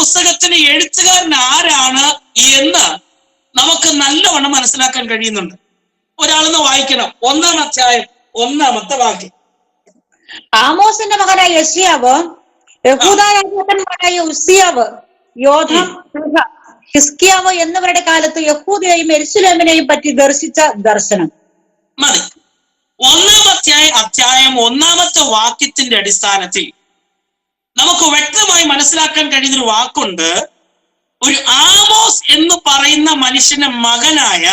പുസ്തകത്തിന് എഴുത്തുകാരൻ ആരാണ് എന്ന് നമുക്ക് നല്ലവണ്ണം മനസ്സിലാക്കാൻ കഴിയുന്നുണ്ട്. ഒരാളെന്ന് വായിക്കണം. 1-ാം അധ്യായം 1-ാമത്തെ വാക്യം. ആമോസിന്റെ മകനായ യെശയ്യാവ്, യഹൂദ രാജാക്കന്മാരായ ഉസ്സിയാവ്, യോഥാം, ഹിസ്കിയാവ് എന്നിവരുടെ കാലത്ത് യഹൂദയെയും യെരൂശലേമിനെയും പറ്റി ദർശിച്ച ദർശനം. മതി. 1-ാം അധ്യായം 1-ാമത്തെ വാക്യത്തിന്റെ അടിസ്ഥാനത്തിൽ നമുക്ക് വ്യക്തമായി മനസ്സിലാക്കാൻ കഴിയുന്ന ഒരു വാക്കുണ്ട്. ഒരു ആമോസ് എന്ന് പറയുന്ന മനുഷ്യന്റെ മകനായ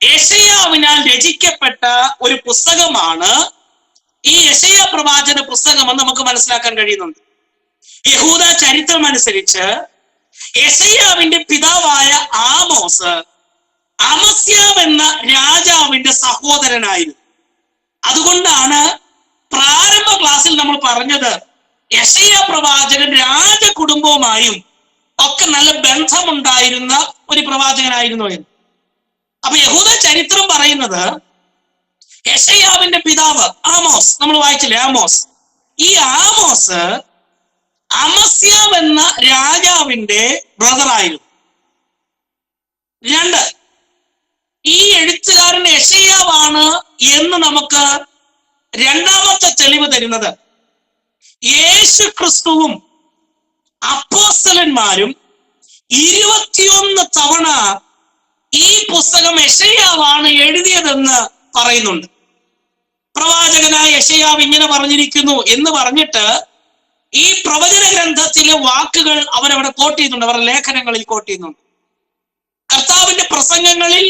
യെശയ്യാവിനാൽ രചിക്കപ്പെട്ട ഒരു പുസ്തകമാണ് ഈ യെശയ്യാ പ്രവാചന പുസ്തകമെന്ന് നമുക്ക് മനസ്സിലാക്കാൻ കഴിയുന്നുണ്ട്. യഹൂദ ചരിത്രം അനുസരിച്ച് യെശയ്യാവിന്റെ പിതാവായ ആമോസ് അമസ്യാവ് എന്ന രാജാവിന്റെ സഹോദരനായിരുന്നു. അതുകൊണ്ടാണ് പ്രാരംഭ ക്ലാസ്സിൽ നമ്മൾ പറഞ്ഞത് യെശയ്യാ പ്രവാചകൻ രാജകുടുംബവുമായും ഒക്കെ നല്ല ബന്ധമുണ്ടായിരുന്ന ഒരു പ്രവാചകനായിരുന്നു എന്ന്. അപ്പൊ യഹൂദ ചരിത്രം പറയുന്നത് യെശയ്യാവിന്റെ പിതാവ് ആമോസ്, നമ്മൾ വായിച്ചില്ലേ ആമോസ്, ഈ ആമോസ് അമസ്യാവ് എന്ന രാജാവിന്റെ ബ്രദറായിരുന്നു. 2, ഈ എഴുത്തുകാരൻ യെശയ്യാവാണ് എന്ന് നമുക്ക് 2-ാമത്തെ തെളിവ് തരുന്നത് യേശു ക്രിസ്തുവും അപ്പോസ്തലന്മാരും 21 തവണ ഈ പുസ്തകം യെശയ്യാവാണ് എഴുതിയതെന്ന് പറയുന്നുണ്ട്. പ്രവാചകനായ യെശയ്യാവ് ഇങ്ങനെ പറഞ്ഞിരിക്കുന്നു എന്ന് പറഞ്ഞിട്ട് ഈ പ്രവചന ഗ്രന്ഥത്തിലെ വാക്കുകൾ അവരവിടെ കോട്ട് ചെയ്യുന്നുണ്ട്, അവരുടെ ലേഖനങ്ങളിൽ കോട്ട് ചെയ്യുന്നുണ്ട്. കർത്താവിന്റെ പ്രസംഗങ്ങളിൽ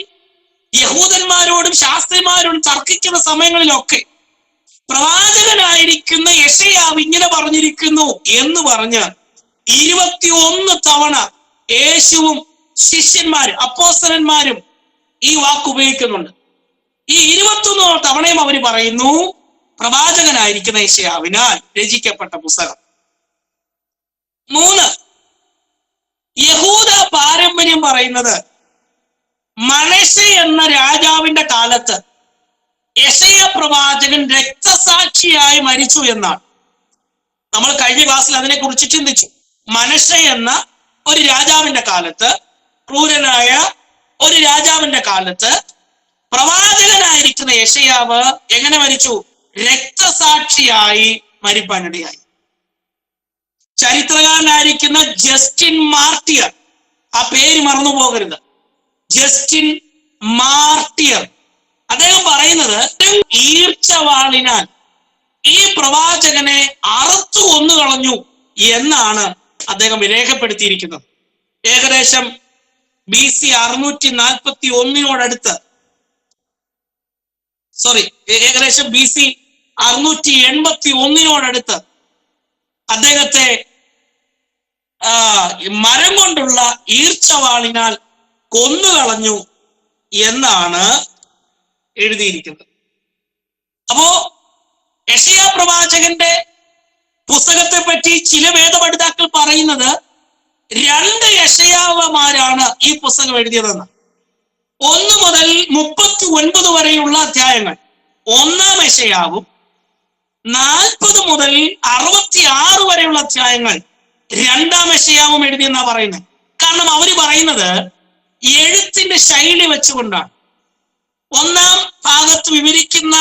യഹൂദന്മാരോടും ശാസ്ത്രിമാരോടും തർക്കിക്കുന്ന സമയങ്ങളിലൊക്കെ പ്രവാചകനായിരിക്കുന്ന യെശയ്യാവ് ഇങ്ങനെ പറഞ്ഞിരിക്കുന്നു എന്ന് പറഞ്ഞ് 21 തവണ യേശുവും ശിഷ്യന്മാരും അപ്പോസ്തലന്മാരും ഈ വാക്ക് ഉപയോഗിക്കുന്നുണ്ട്. ഈ 21 തവണയും അവർ പറയുന്നു പ്രവാചകനായിരിക്കുന്ന യെശയ്യാവിനാൽ രചിക്കപ്പെട്ട പുസ്തകം. 3, യഹൂദ പാരമ്പര്യം പറയുന്നത് മനശ്ശെ എന്ന രാജാവിന്റെ കാലത്ത് യെശയ്യാ പ്രവാചകൻ രക്തസാക്ഷിയായി മരിച്ചു എന്നാണ്. നമ്മൾ കഴിഞ്ഞ ക്ലാസ്സിൽ അതിനെ കുറിച്ച് ചിന്തിച്ചു. മനശ്ശെ എന്ന ഒരു രാജാവിന്റെ കാലത്ത്, ക്രൂരനായ ഒരു രാജാവിന്റെ കാലത്ത് പ്രവാചകനായിരിക്കുന്ന യെശയ്യാവ് എങ്ങനെ മരിച്ചു? രക്തസാക്ഷിയായി മരിപ്പാനിടയായി. ചരിത്രകാരനായിരിക്കുന്ന ജസ്റ്റിൻ മാർട്ടിയർ, ആ പേര് മറന്നു പോകരുത്, ജസ്റ്റിൻ മാർട്ടിയർ, അദ്ദേഹം പറയുന്നത് ഈർച്ചവാളിനാൽ ഈ പ്രവാചകനെ അറുത്തു കൊന്നുകളഞ്ഞു എന്നാണ് അദ്ദേഹം രേഖപ്പെടുത്തിയിരിക്കുന്നത്. ഏകദേശം BC 641 ഏകദേശം BC 681 അദ്ദേഹത്തെ മരം കൊണ്ടുള്ള ഈർച്ചവാളിനാൽ കൊന്നുകളഞ്ഞു എന്നാണ് എഴുതിയിരിക്കുന്നത്. അപ്പോ യെശയ്യാ പ്രവാചകന്റെ പുസ്തകത്തെ പറ്റി ചില വേദപണ്ഡിതാക്കൾ പറയുന്നത് 2 യെശയ്യാവമാരാണ് ഈ പുസ്തകം എഴുതിയതെന്ന്. 1 മുതൽ 39 വരെയുള്ള അധ്യായങ്ങൾ 1-ാം യെശയ്യാവും 40 മുതൽ 66 വരെയുള്ള അധ്യായങ്ങൾ 2-ാം യെശയ്യാവും എഴുതിയെന്നാ പറയുന്നത്. കാരണം അവര് പറയുന്നത് എഴുത്തിന്റെ ശൈലി വെച്ചുകൊണ്ടാണ്. 1-ാം ഭാഗത്ത് വിവരിക്കുന്ന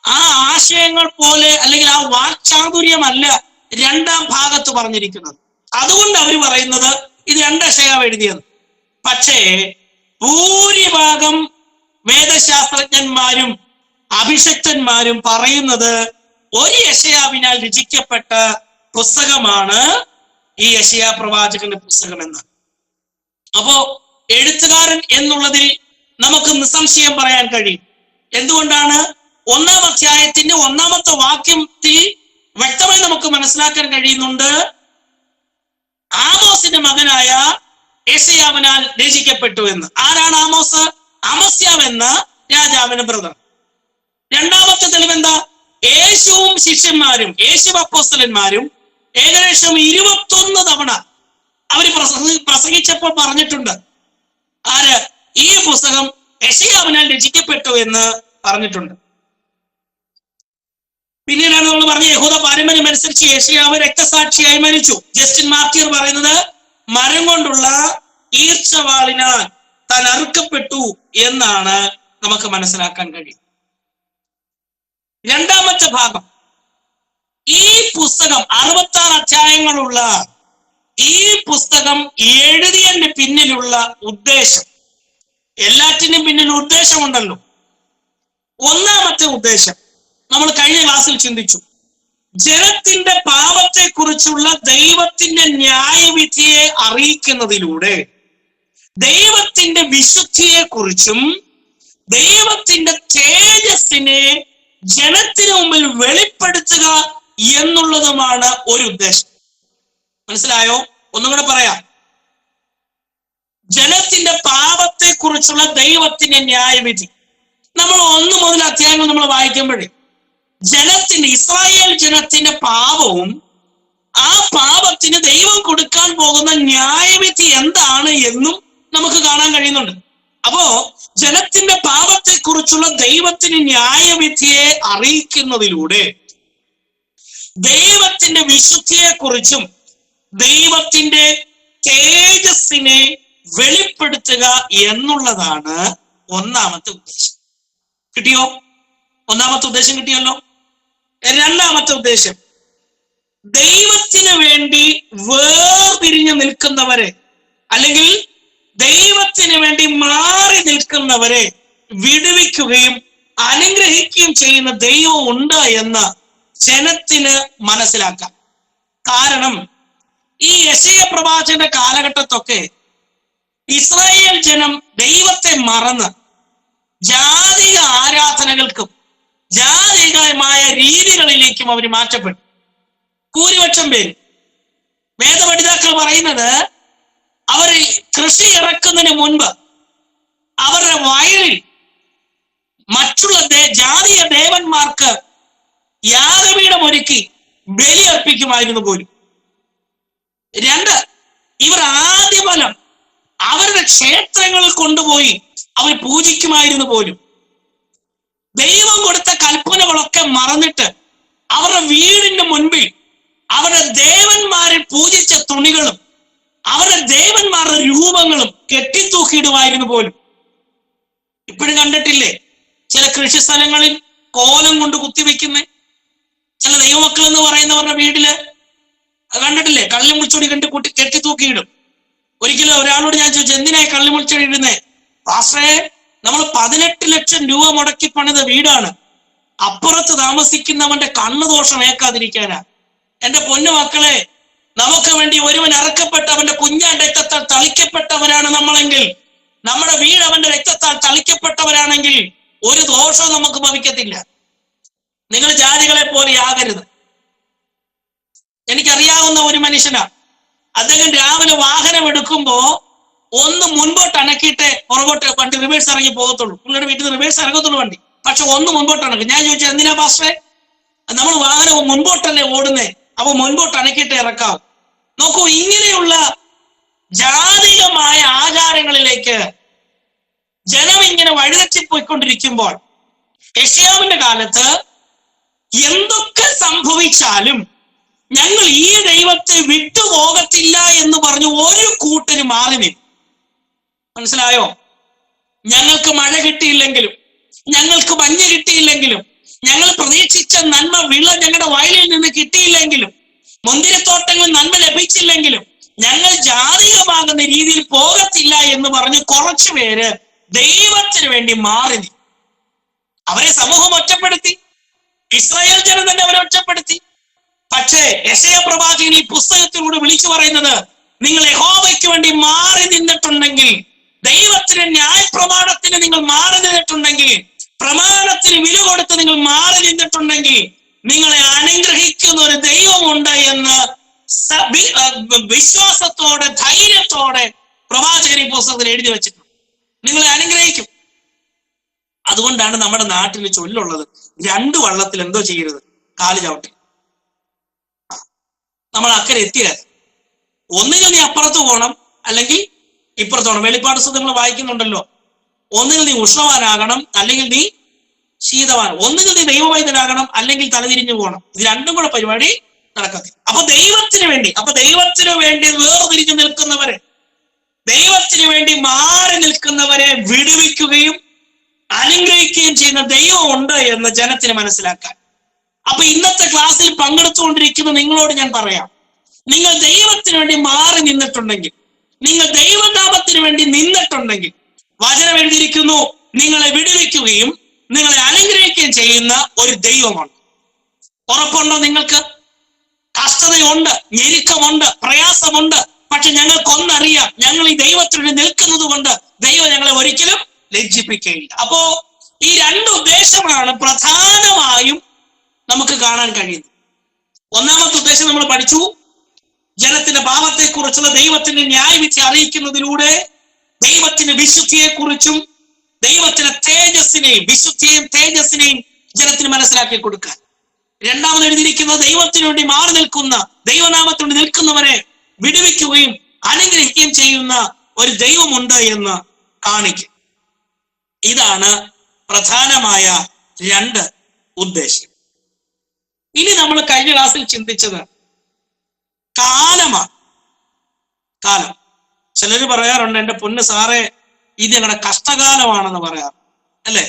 ആ ആശയങ്ങൾ പോലെ അല്ലെങ്കിൽ ആ വാക്ചാതുര്യമല്ല 2-ാം ഭാഗത്ത് പറഞ്ഞിരിക്കുന്നത്. അതുകൊണ്ട് അവർ പറയുന്നത് ഇത് 2 യെശയ്യാവ് എഴുതിയത്. പക്ഷേ ഭൂരിഭാഗം വേദശാസ്ത്രജ്ഞന്മാരും അഭിഷക്തന്മാരും പറയുന്നത് ഒരു യെശയ്യാവിനാൽ രചിക്കപ്പെട്ട പുസ്തകമാണ് ഈ യെശയ്യാ പ്രവാചകന്റെ പുസ്തകം എന്ന്. അപ്പോ എഴുത്തുകാരൻ എന്നുള്ളതിൽ നമുക്ക് നിസ്സംശയം പറയാൻ കഴിയും. എന്തുകൊണ്ടാണ്? 1-ാം അധ്യായത്തിന്റെ 1-ാമത്തെ വാക്യത്തിൽ വ്യക്തമായി നമുക്ക് മനസ്സിലാക്കാൻ കഴിയുന്നുണ്ട് ആമോസിന്റെ മകനായ യെശയ്യാവിനാൽ രചിക്കപ്പെട്ടു എന്ന്. ആരാണ് ആമോസ്? അമസ്യാവ് എന്ന രാജാവിന്റെ ബ്രദർ. 2-ാമത്തെ തെളിവെന്താ? യേശുവും ശിഷ്യന്മാരും യേശു അപ്പോസ്തലന്മാരും ഏകദേശം 21 തവണ അവർ പ്രസംഗിച്ചപ്പോൾ പറഞ്ഞിട്ടുണ്ട്. ആര്? ഈ പുസ്തകം യെശയ്യാവിനാൽ രചിക്കപ്പെട്ടു എന്ന് പറഞ്ഞിട്ടുണ്ട്. പിന്നീടാണ് നമ്മൾ പറഞ്ഞ യഹൂദ പാരമ്പര്യം അനുസരിച്ച് യെശയ്യാവ് രക്തസാക്ഷിയായി മരിച്ചു. ജസ്റ്റിൻ മാർട്ടിയർ പറയുന്നത് മരം കൊണ്ടുള്ള ഈർച്ചവാളിനാൽ താൻ അറുക്കപ്പെട്ടു എന്നാണ് നമുക്ക് മനസ്സിലാക്കാൻ കഴിയും. രണ്ടാമത്തെ ഭാഗം, ഈ പുസ്തകം 66 അധ്യായങ്ങളുള്ള ഈ പുസ്തകം എഴുതിയതിന്റെ പിന്നിലുള്ള ഉദ്ദേശം, എല്ലാറ്റിനും പിന്നിൽ ഉദ്ദേശമുണ്ടല്ലോ. ഒന്നാമത്തെ ഉദ്ദേശം നമ്മൾ കഴിഞ്ഞ ക്ലാസ്സിൽ ചിന്തിച്ചു. ജനത്തിന്റെ പാപത്തെ കുറിച്ചുള്ള ദൈവത്തിന്റെ ന്യായവിധിയെ അറിയിക്കുന്നതിലൂടെ ദൈവത്തിന്റെ വിശുദ്ധിയെ കുറിച്ചും ദൈവത്തിന്റെ തേജസ്സിനെ ജനത്തിന് മുമ്പിൽ വെളിപ്പെടുത്തുക എന്നുള്ളതുമാണ് ഒരു ഉദ്ദേശം. മനസ്സിലായോ? ഒന്നുകൂടെ പറയാം. ജനത്തിന്റെ പാപത്തെ കുറിച്ചുള്ള ദൈവത്തിന്റെ ന്യായവിധി. നമ്മൾ 1 മുതൽ അധ്യായങ്ങൾ നമ്മൾ വായിക്കുമ്പോഴേ ജനത്തിന്റെ, ഇസ്രായേൽ ജനത്തിന്റെ പാപവും ആ പാപത്തിന് ദൈവം കൊടുക്കാൻ പോകുന്ന ന്യായവിധി എന്താണ് എന്നും നമുക്ക് കാണാൻ കഴിയുന്നുണ്ട്. അപ്പോ ജനത്തിന്റെ പാപത്തെ കുറിച്ചുള്ള ദൈവത്തിന് ന്യായവിധിയെ അറിയിക്കുന്നതിലൂടെ ദൈവത്തിന്റെ വിശുദ്ധിയെ കുറിച്ചും ദൈവത്തിന്റെ തേജസ്സിനെ വെളിപ്പെടുത്തുക എന്നുള്ളതാണ് ഒന്നാമത്തെ ഉദ്ദേശം. കിട്ടിയോ? ഒന്നാമത്തെ ഉദ്ദേശം കിട്ടിയല്ലോ. രണ്ടാമത്തെ ഉദ്ദേശം, ദൈവത്തിന് വേണ്ടി വേർപിരിഞ്ഞു നിൽക്കുന്നവരെ അല്ലെങ്കിൽ ദൈവത്തിന് വേണ്ടി മാറി നിൽക്കുന്നവരെ വിടുവിക്കുകയും അനുഗ്രഹിക്കുകയും ചെയ്യുന്ന ദൈവം ഉണ്ട് എന്ന് ജനത്തിന് മനസ്സിലാക്കാം. കാരണം ഈ യെശയ്യാ പ്രവാചകന്റെ കാലഘട്ടത്തൊക്കെ ഇസ്രായേൽ ജനം ദൈവത്തെ മറന്ന് ജാതിക ആരാധനകൾക്കും ജാതികമായ രീതികളിലേക്കും അവർ മാറ്റപ്പെട്ടു. ഭൂരിപക്ഷം പേര്, വേദപണ്ഡിതാക്കൾ പറയുന്നത്, അവർ കൃഷി ഇറക്കുന്നതിന് മുൻപ് അവരുടെ വയലിൽ മറ്റുള്ള ജാതീയ ദേവന്മാർക്ക് യാഗപീഠം ഒരുക്കി ബലി അർപ്പിക്കുമായിരുന്നു പോലും. 2, ഇവർ ആദ്യഫലം അവരുടെ ക്ഷേത്രങ്ങളിൽ കൊണ്ടുപോയി അവർ പൂജിക്കുമായിരുന്നു പോലും. ദൈവം കൊടുത്ത കൽപ്പനകളൊക്കെ മറന്നിട്ട് അവരുടെ വീടിന്റെ മുൻപിൽ അവരുടെ ദേവന്മാരെ പൂജിച്ച തുണികളും അവരുടെ ദേവന്മാരുടെ രൂപങ്ങളും കെട്ടിത്തൂക്കിയിടുമായിരുന്നു പോലും. ഇപ്പോഴും കണ്ടിട്ടില്ലേ ചില കൃഷി സ്ഥലങ്ങളിൽ കോലം കൊണ്ട് കുത്തിവെക്കുന്നേ? ചില ദൈവമക്കൾ എന്ന് പറയുന്നവരുടെ വീട്ടില് കണ്ടിട്ടില്ലേ? കള്ളിമുൾച്ചൊടി കെട്ടിത്തൂക്കിയിടും. ഒരിക്കലും ഒരാളോട് ഞാൻ ചോദിച്ചു, എന്തിനായി കള്ളിമുൾച്ചൊടി ഇടുന്നേ? പാസ്റ്ററേ, നമ്മൾ 18 ലക്ഷം രൂപ മുടക്കി പണിത വീടാണ്, അപ്പുറത്ത് താമസിക്കുന്നവന്റെ കണ്ണുദോഷം ഏക്കാതിരിക്കാനാ. എന്റെ പൊന്നു മക്കളെ, നമുക്ക് വേണ്ടി ഒരുവൻ ഇറക്കപ്പെട്ട അവന്റെ കുഞ്ഞാന്റെ രക്തത്താൽ തളിക്കപ്പെട്ടവരാണ് നമ്മളെങ്കിൽ, നമ്മുടെ വീട് അവന്റെ രക്തത്താൽ തളിക്കപ്പെട്ടവരാണെങ്കിൽ ഒരു ദോഷവും നമുക്ക് ഭവിക്കത്തില്ല. നിങ്ങൾ ജാതികളെ പോലെ ആകരുത്. എനിക്കറിയാവുന്ന ഒരു മനുഷ്യനാ, അദ്ദേഹം രാവിലെ വാഹനം എടുക്കുമ്പോ ഒന്ന് മുൻപോട്ട് അനക്കിയിട്ട് പുറകോട്ട് വണ്ടി റിവേഴ്സ് ഇറങ്ങി പോകത്തുള്ളൂ. പുള്ളിയുടെ വീട്ടിൽ നിന്ന് റിവേഴ്സ് ഇറങ്ങത്തുള്ളൂ വണ്ടി, പക്ഷെ ഒന്ന് മുൻപോട്ട് അനക്കും. ഞാൻ ചോദിച്ചു, എന്തിനാ പാസ്റ്ററെ? നമ്മൾ വാഹനം മുൻപോട്ടല്ലേ ഓടുന്നേ, അപ്പൊ മുൻപോട്ട് അനക്കിയിട്ട് ഇറക്കാം. നോക്കൂ, ഇങ്ങനെയുള്ള ജാതികമായ ആചാരങ്ങളിലേക്ക് ജനം ഇങ്ങനെ വഴിതെറ്റിപ്പോയിക്കൊണ്ടിരിക്കുമ്പോൾ യെശയ്യാവിന്റെ കാലത്ത് എന്തൊക്കെ സംഭവിച്ചാലും ഞങ്ങൾ ഈ ദൈവത്തെ വിട്ടുപോകത്തില്ല എന്ന് പറഞ്ഞു ഒരു കൂട്ടര് മാറി നിന്നു. മനസ്സിലായോ? ഞങ്ങൾക്ക് മഴ കിട്ടിയില്ലെങ്കിലും, ഞങ്ങൾക്ക് മഞ്ഞ് കിട്ടിയില്ലെങ്കിലും, ഞങ്ങൾ പ്രതീക്ഷിച്ച നന്മ വിള ഞങ്ങളുടെ വയലിൽ നിന്ന് കിട്ടിയില്ലെങ്കിലും, മുന്തിരിത്തോട്ടങ്ങളിൽ നന്മ ലഭിച്ചില്ലെങ്കിലും ഞങ്ങൾ ജാതികമാകുന്ന രീതിയിൽ പോകത്തില്ല എന്ന് പറഞ്ഞ് കുറച്ചു പേര് ദൈവത്തിന് വേണ്ടി മാറി നിന്നു. അവരെ സമൂഹം ഒറ്റപ്പെടുത്തി, ഇസ്രായേൽ ജനം തന്നെ അവരെ ഒറ്റപ്പെടുത്തി. പക്ഷേ യെശയ്യാ പ്രവാചകൻ ഈ പുസ്തകത്തിലൂടെ വിളിച്ചു പറയുന്നത്, നിങ്ങൾ യഹോവയ്ക്ക് വേണ്ടി മാറി നിന്നിട്ടുണ്ടെങ്കിൽ, ദൈവത്തിന്റെ ന്യായപ്രമാണത്തിന് നിങ്ങൾ മാറി നിന്നിട്ടുണ്ടെങ്കിൽ, പ്രമാണത്തിന് വില കൊടുത്ത് നിങ്ങൾ മാറി നിന്നിട്ടുണ്ടെങ്കിൽ നിങ്ങളെ അനുഗ്രഹിക്കുന്ന ഒരു ദൈവമുണ്ട് എന്ന് വിശ്വാസത്തോടെ ധൈര്യത്തോടെ പ്രവാചകൻ ഈ പുസ്തകത്തിൽ എഴുതി വെച്ചിട്ടുണ്ട്. നിങ്ങളെ അനുഗ്രഹിക്കും. അതുകൊണ്ടാണ് നമ്മുടെ നാട്ടിൽ ചൊല്ലുള്ളത്, 2 വള്ളത്തിൽ എന്തോ ചെയ്യരുത്, കാല് ചവിട്ടി. നമ്മൾ അക്കരെ എത്തിയാൽ ഒന്നുകിൽ നീ അപ്പുറത്ത് പോകണം, അല്ലെങ്കിൽ ഇപ്പുറത്ത് പോകണം. വെളിപ്പാട് പുസ്തകങ്ങൾ വായിക്കുന്നുണ്ടല്ലോ, ഒന്നുകിൽ നീ ഉഷ്ണവാനാകണം, അല്ലെങ്കിൽ നീ ശീതവാൻ. ഒന്നുകിൽ നീ ദൈവവൈദ്യനാകണം, അല്ലെങ്കിൽ തലതിരിഞ്ഞു പോകണം. ഇത് 2 കൂടെ പരിപാടി നടക്കത്തില്ല. അപ്പൊ ദൈവത്തിന് വേണ്ടി വേർതിരിഞ്ഞു നിൽക്കുന്നവരെ, ദൈവത്തിന് വേണ്ടി മാറി നിൽക്കുന്നവരെ വിടുവിക്കുകയും അനുഗ്രഹിക്കുകയും ചെയ്യുന്ന ദൈവമുണ്ട് എന്ന് ജനത്തിന് മനസ്സിലാക്കാൻ. അപ്പൊ ഇന്നത്തെ ക്ലാസ്സിൽ പങ്കെടുത്തുകൊണ്ടിരിക്കുന്ന നിങ്ങളോട് ഞാൻ പറയാം, നിങ്ങൾ ദൈവത്തിന് വേണ്ടി മാറി നിന്നിട്ടുണ്ടെങ്കിൽ, നിങ്ങൾ ദൈവനാമത്തിന് വേണ്ടി നിന്നിട്ടുണ്ടെങ്കിൽ, വചനം എഴുതിയിരിക്കുന്നു, നിങ്ങളെ വിടുവിക്കുകയും നിങ്ങളെ അനുഗ്രഹിക്കുകയും ചെയ്യുന്ന ഒരു ദൈവമുണ്ട്. ഉറപ്പുണ്ടോ നിങ്ങൾക്ക്? കഷ്ടതയുണ്ട്, ഞെരുക്കമുണ്ട്, പ്രയാസമുണ്ട്. പക്ഷെ ഞങ്ങൾക്കൊന്നറിയാം, ഞങ്ങൾ ഈ ദൈവത്തിന് നിൽക്കുന്നത് കൊണ്ട് ദൈവം ഞങ്ങളെ ഒരിക്കലും ലജ്ജിപ്പിക്കുകയില്ല. അപ്പോ ഈ രണ്ട് ഉദ്ദേശമാണ് പ്രധാനമായും നമുക്ക് കാണാൻ കഴിയുന്നത്. ഒന്നാമത്തെ ഉദ്ദേശം നമ്മൾ പഠിച്ചു, ജനത്തിന്റെ പാപത്തെക്കുറിച്ചുള്ള ദൈവത്തിന്റെ ന്യായവിധി അറിയിക്കുന്നതിലൂടെ ദൈവത്തിന്റെ വിശുദ്ധിയെക്കുറിച്ചും ദൈവത്തിന്റെ തേജസ്സിനെയും, വിശുദ്ധിയെയും തേജസ്സിനെയും ജനത്തിന് മനസ്സിലാക്കി കൊടുക്കാൻ. രണ്ടാമത് എഴുതിയിരിക്കുന്നത്, ദൈവത്തിനു വേണ്ടി മാറി നിൽക്കുന്ന, ദൈവനാമത്തിനു നിൽക്കുന്നവരെ വിടുവിക്കുകയും അനുഗ്രഹിക്കുകയും ചെയ്യുന്ന ഒരു ദൈവമുണ്ട് എന്ന് കാണിക്കും. ഇതാണ് പ്രധാനമായ രണ്ട് ഉദ്ദേശം. ഇനി നമ്മൾ കഴിഞ്ഞ ക്ലാസ്സിൽ ചിന്തിച്ചത് കാലമാണ്. കാലം. ചിലർ പറയാറുണ്ട്, എന്റെ പൊന്ന് സാറേ, ഇത് ഞങ്ങളുടെ കഷ്ടകാലമാണെന്ന് പറയാറ്, അല്ലേ?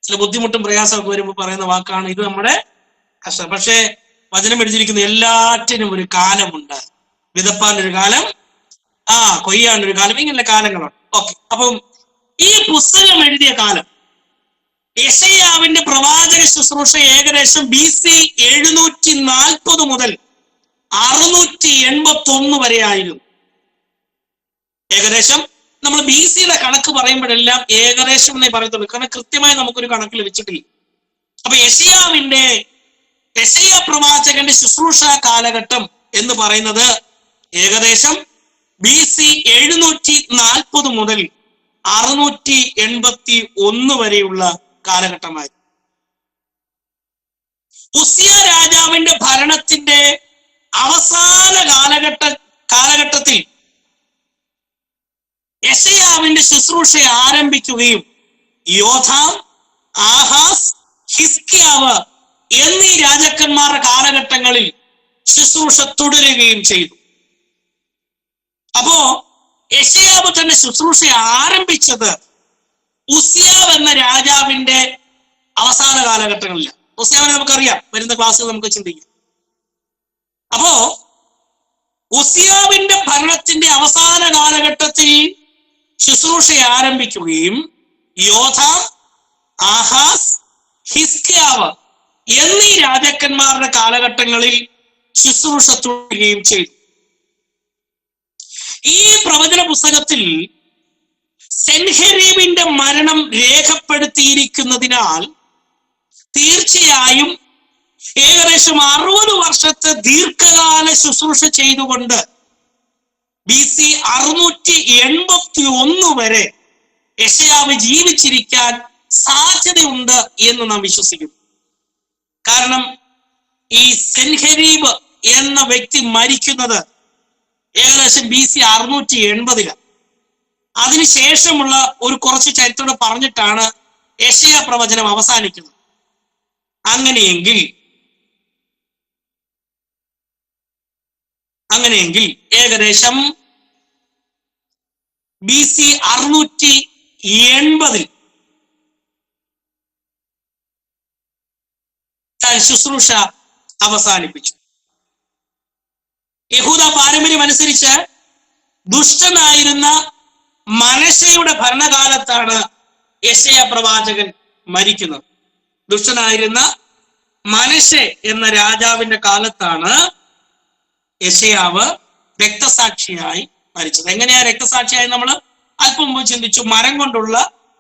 ചില ബുദ്ധിമുട്ടും പ്രയാസമൊക്കെ വരുമ്പോൾ പറയുന്ന വാക്കാണ് ഇത് നമ്മുടെ കഷ്ടം. പക്ഷേ വചനം എഴുതിയിരിക്കുന്ന എല്ലാറ്റിനും ഒരു കാലമുണ്ട്. വിതപ്പാനൊരു കാലം, കൊയ്യാനൊരു കാലം, ഇങ്ങനെ കാലങ്ങളുണ്ട്. ഓക്കെ. അപ്പം ഈ പുസ്തകം എഴുതിയ കാലം, യെശയ്യാവിന്റെ പ്രവാചക ശുശ്രൂഷ ഏകദേശം BC 740 മുതൽ 681 വരെ ആയിരുന്നു. ഏകദേശം നമ്മൾ BCയുടെ കണക്ക് പറയുമ്പോഴെല്ലാം ഏകദേശം എന്നേ പറയത്തുള്ളൂ, കാരണം കൃത്യമായി നമുക്കൊരു കണക്ക് ലഭിച്ചിട്ടില്ല. അപ്പൊ യെശയ്യാ പ്രവാചകന്റെ ശുശ്രൂഷ കാലഘട്ടം എന്ന് പറയുന്നത് ഏകദേശം BC 740 മുതൽ 681 വരെയുള്ള കാലഘട്ടമായി. ഉസിയ രാജാവിന്റെ ഭരണത്തിന്റെ അവസാന കാലഘട്ടത്തിൽ യെശയ്യാവിന്റെ ശുശ്രൂഷ ആരംഭിക്കുകയും യോഥാം, ആഹാസ്, ഹിസ്കിയാവ് എന്നീ രാജാക്കന്മാരുടെ കാലഘട്ടങ്ങളിൽ ശുശ്രൂഷ തുടരുകയും ചെയ്തു. അപ്പോ യെശയ്യാവ് തന്റെ ശുശ്രൂഷ ആരംഭിച്ചത് ഉസിയാവ് എന്ന രാജാവിന്റെ അവസാന കാലഘട്ടങ്ങളില്ല. ഉസിയാവിനെ നമുക്കറിയാം, വരുന്ന ക്ലാസ്സിൽ നമുക്ക് ചിന്തിക്കാം. അപ്പോ ഉസിയാവിന്റെ ഭരണത്തിന്റെ അവസാന കാലഘട്ടത്തിൽ ശുശ്രൂഷ ആരംഭിക്കുകയും യോഥാം, ആഹാസ്, ഹിസ്കിയാവ് എന്നീ രാജാക്കന്മാരുടെ കാലഘട്ടങ്ങളിൽ ശുശ്രൂഷ തുടരുകയും ചെയ്തു. ഈ പ്രവചന പുസ്തകത്തിൽ സെൻഹെരീബിന്റെ മരണം രേഖപ്പെടുത്തിയിരിക്കുന്നതിനാൽ തീർച്ചയായും ഏകദേശം 60 വർഷത്തെ ദീർഘകാല ശുശ്രൂഷ ചെയ്തുകൊണ്ട് BC 681 വരെ യെശയ്യാവ് ജീവിച്ചിരിക്കാൻ സാധ്യതയുണ്ട് എന്ന് നാം വിശ്വസിക്കുന്നു. കാരണം ഈ സെൻഹെരീബ് എന്ന വ്യക്തി മരിക്കുന്നത് ഏകദേശം BC 680. അതിനുശേഷമുള്ള ഒരു കുറച്ച് ചരിത്രം പറഞ്ഞിട്ടാണ് യെശയ്യാ പ്രവചനം അവസാനിക്കുന്നത്. അങ്ങനെയെങ്കിൽ ഏകദേശം BC 680 താൻ ശുശ്രൂഷ അവസാനിപ്പിച്ചു. യഹൂദ പാരമ്പര്യം അനുസരിച്ച് ദുഷ്ടനായിരുന്ന മനശ്ശെയുടെ ഭരണകാലത്താണ് യെശയ്യാ പ്രവാചകൻ മരിക്കുന്നത്. ദുഷ്ടനായിരുന്ന മനശ്ശെ എന്ന രാജാവിന്റെ കാലത്താണ് യെശയ്യാവ് രക്തസാക്ഷിയായി മരിച്ചത്. എങ്ങനെയാ രക്തസാക്ഷിയായി? നമ്മൾ അല്പം മുമ്പ് ചിന്തിച്ചു. മരം കൊണ്ടുള്ള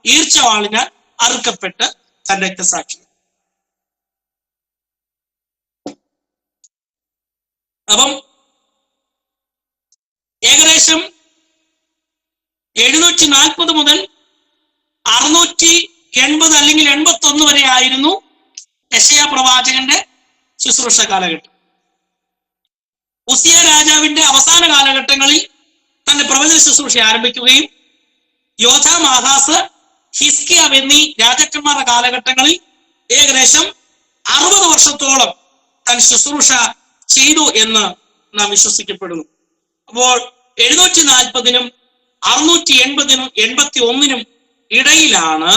ഈർച്ചവാളിനാൽ അറുക്കപ്പെട്ട് തൻ രക്തസാക്ഷി. അപ്പം ഏകദേശം 740 മുതൽ 680 അല്ലെങ്കിൽ 81 വരെ ആയിരുന്നു യെശയ്യാ പ്രവാചകന്റെ ശുശ്രൂഷ കാലഘട്ടം. ഉസിയ രാജാവിന്റെ അവസാന കാലഘട്ടങ്ങളിൽ തന്റെ പ്രവചന ശുശ്രൂഷ ആരംഭിക്കുകയും യോഥാം, ആഹാസ്, ഹിസ്കിയാവ് എന്നീ രാജാക്കന്മാരുടെ കാലഘട്ടങ്ങളിൽ ഏകദേശം 60 വർഷത്തോളം തൻ ശുശ്രൂഷ ചെയ്തു എന്ന് നാം വിശ്വസിക്കപ്പെടുന്നു. അപ്പോൾ 740-നും 680-നും 81-നും ഇടയിലാണ്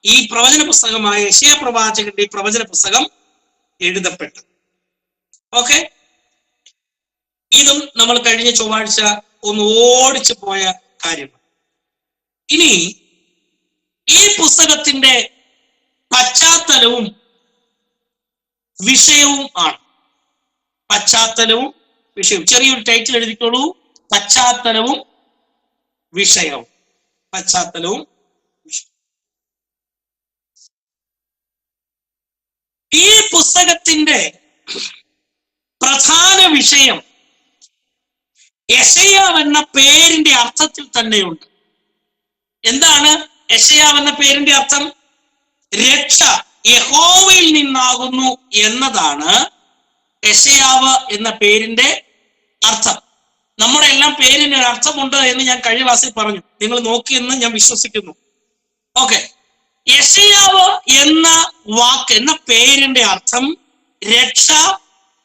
ഈ പ്രവചന പുസ്തകമായ യെശയ്യാ പ്രവാചകന്റെ ഈ പ്രവചന പുസ്തകം എഴുതപ്പെട്ടത്. ഓക്കെ, ഇതും നമ്മൾ കഴിഞ്ഞ ചൊവ്വാഴ്ച ഒന്ന് ഓടിച്ചു പോയ കാര്യമാണ്. ഇനി ഈ പുസ്തകത്തിന്റെ പശ്ചാത്തലവും വിഷയവും ആണ്. പശ്ചാത്തലവും വിഷയവും, ചെറിയൊരു ടൈറ്റിൽ എഴുതിക്കോളൂ, പശ്ചാത്തലവും വിഷയവും. പശ്ചാത്തലവും വിഷയവും. ഈ പുസ്തകത്തിന്റെ പ്രധാന വിഷയം യെശയ്യാവ് എന്ന പേരിന്റെ അർത്ഥത്തിൽ തന്നെയുണ്ട്. എന്താണ് യെശയ്യാവ് എന്ന പേരിന്റെ അർത്ഥം? രക്ഷ യഹോവയിൽ നിന്നാകുന്നു എന്നതാണ് യെശയ്യാവ് എന്ന പേരിന്റെ അർത്ഥം. നമ്മുടെ എല്ലാം പേരിന് ഒരു അർത്ഥമുണ്ട് എന്ന് ഞാൻ കഴിഞ്ഞ ക്ലാസ്സിൽ പറഞ്ഞു, നിങ്ങൾ നോക്കിയെന്ന് ഞാൻ വിശ്വസിക്കുന്നു. ഓക്കെ, യെശയ്യാവ് എന്ന വാക്ക് എന്ന പേരിന്റെ അർത്ഥം രക്ഷ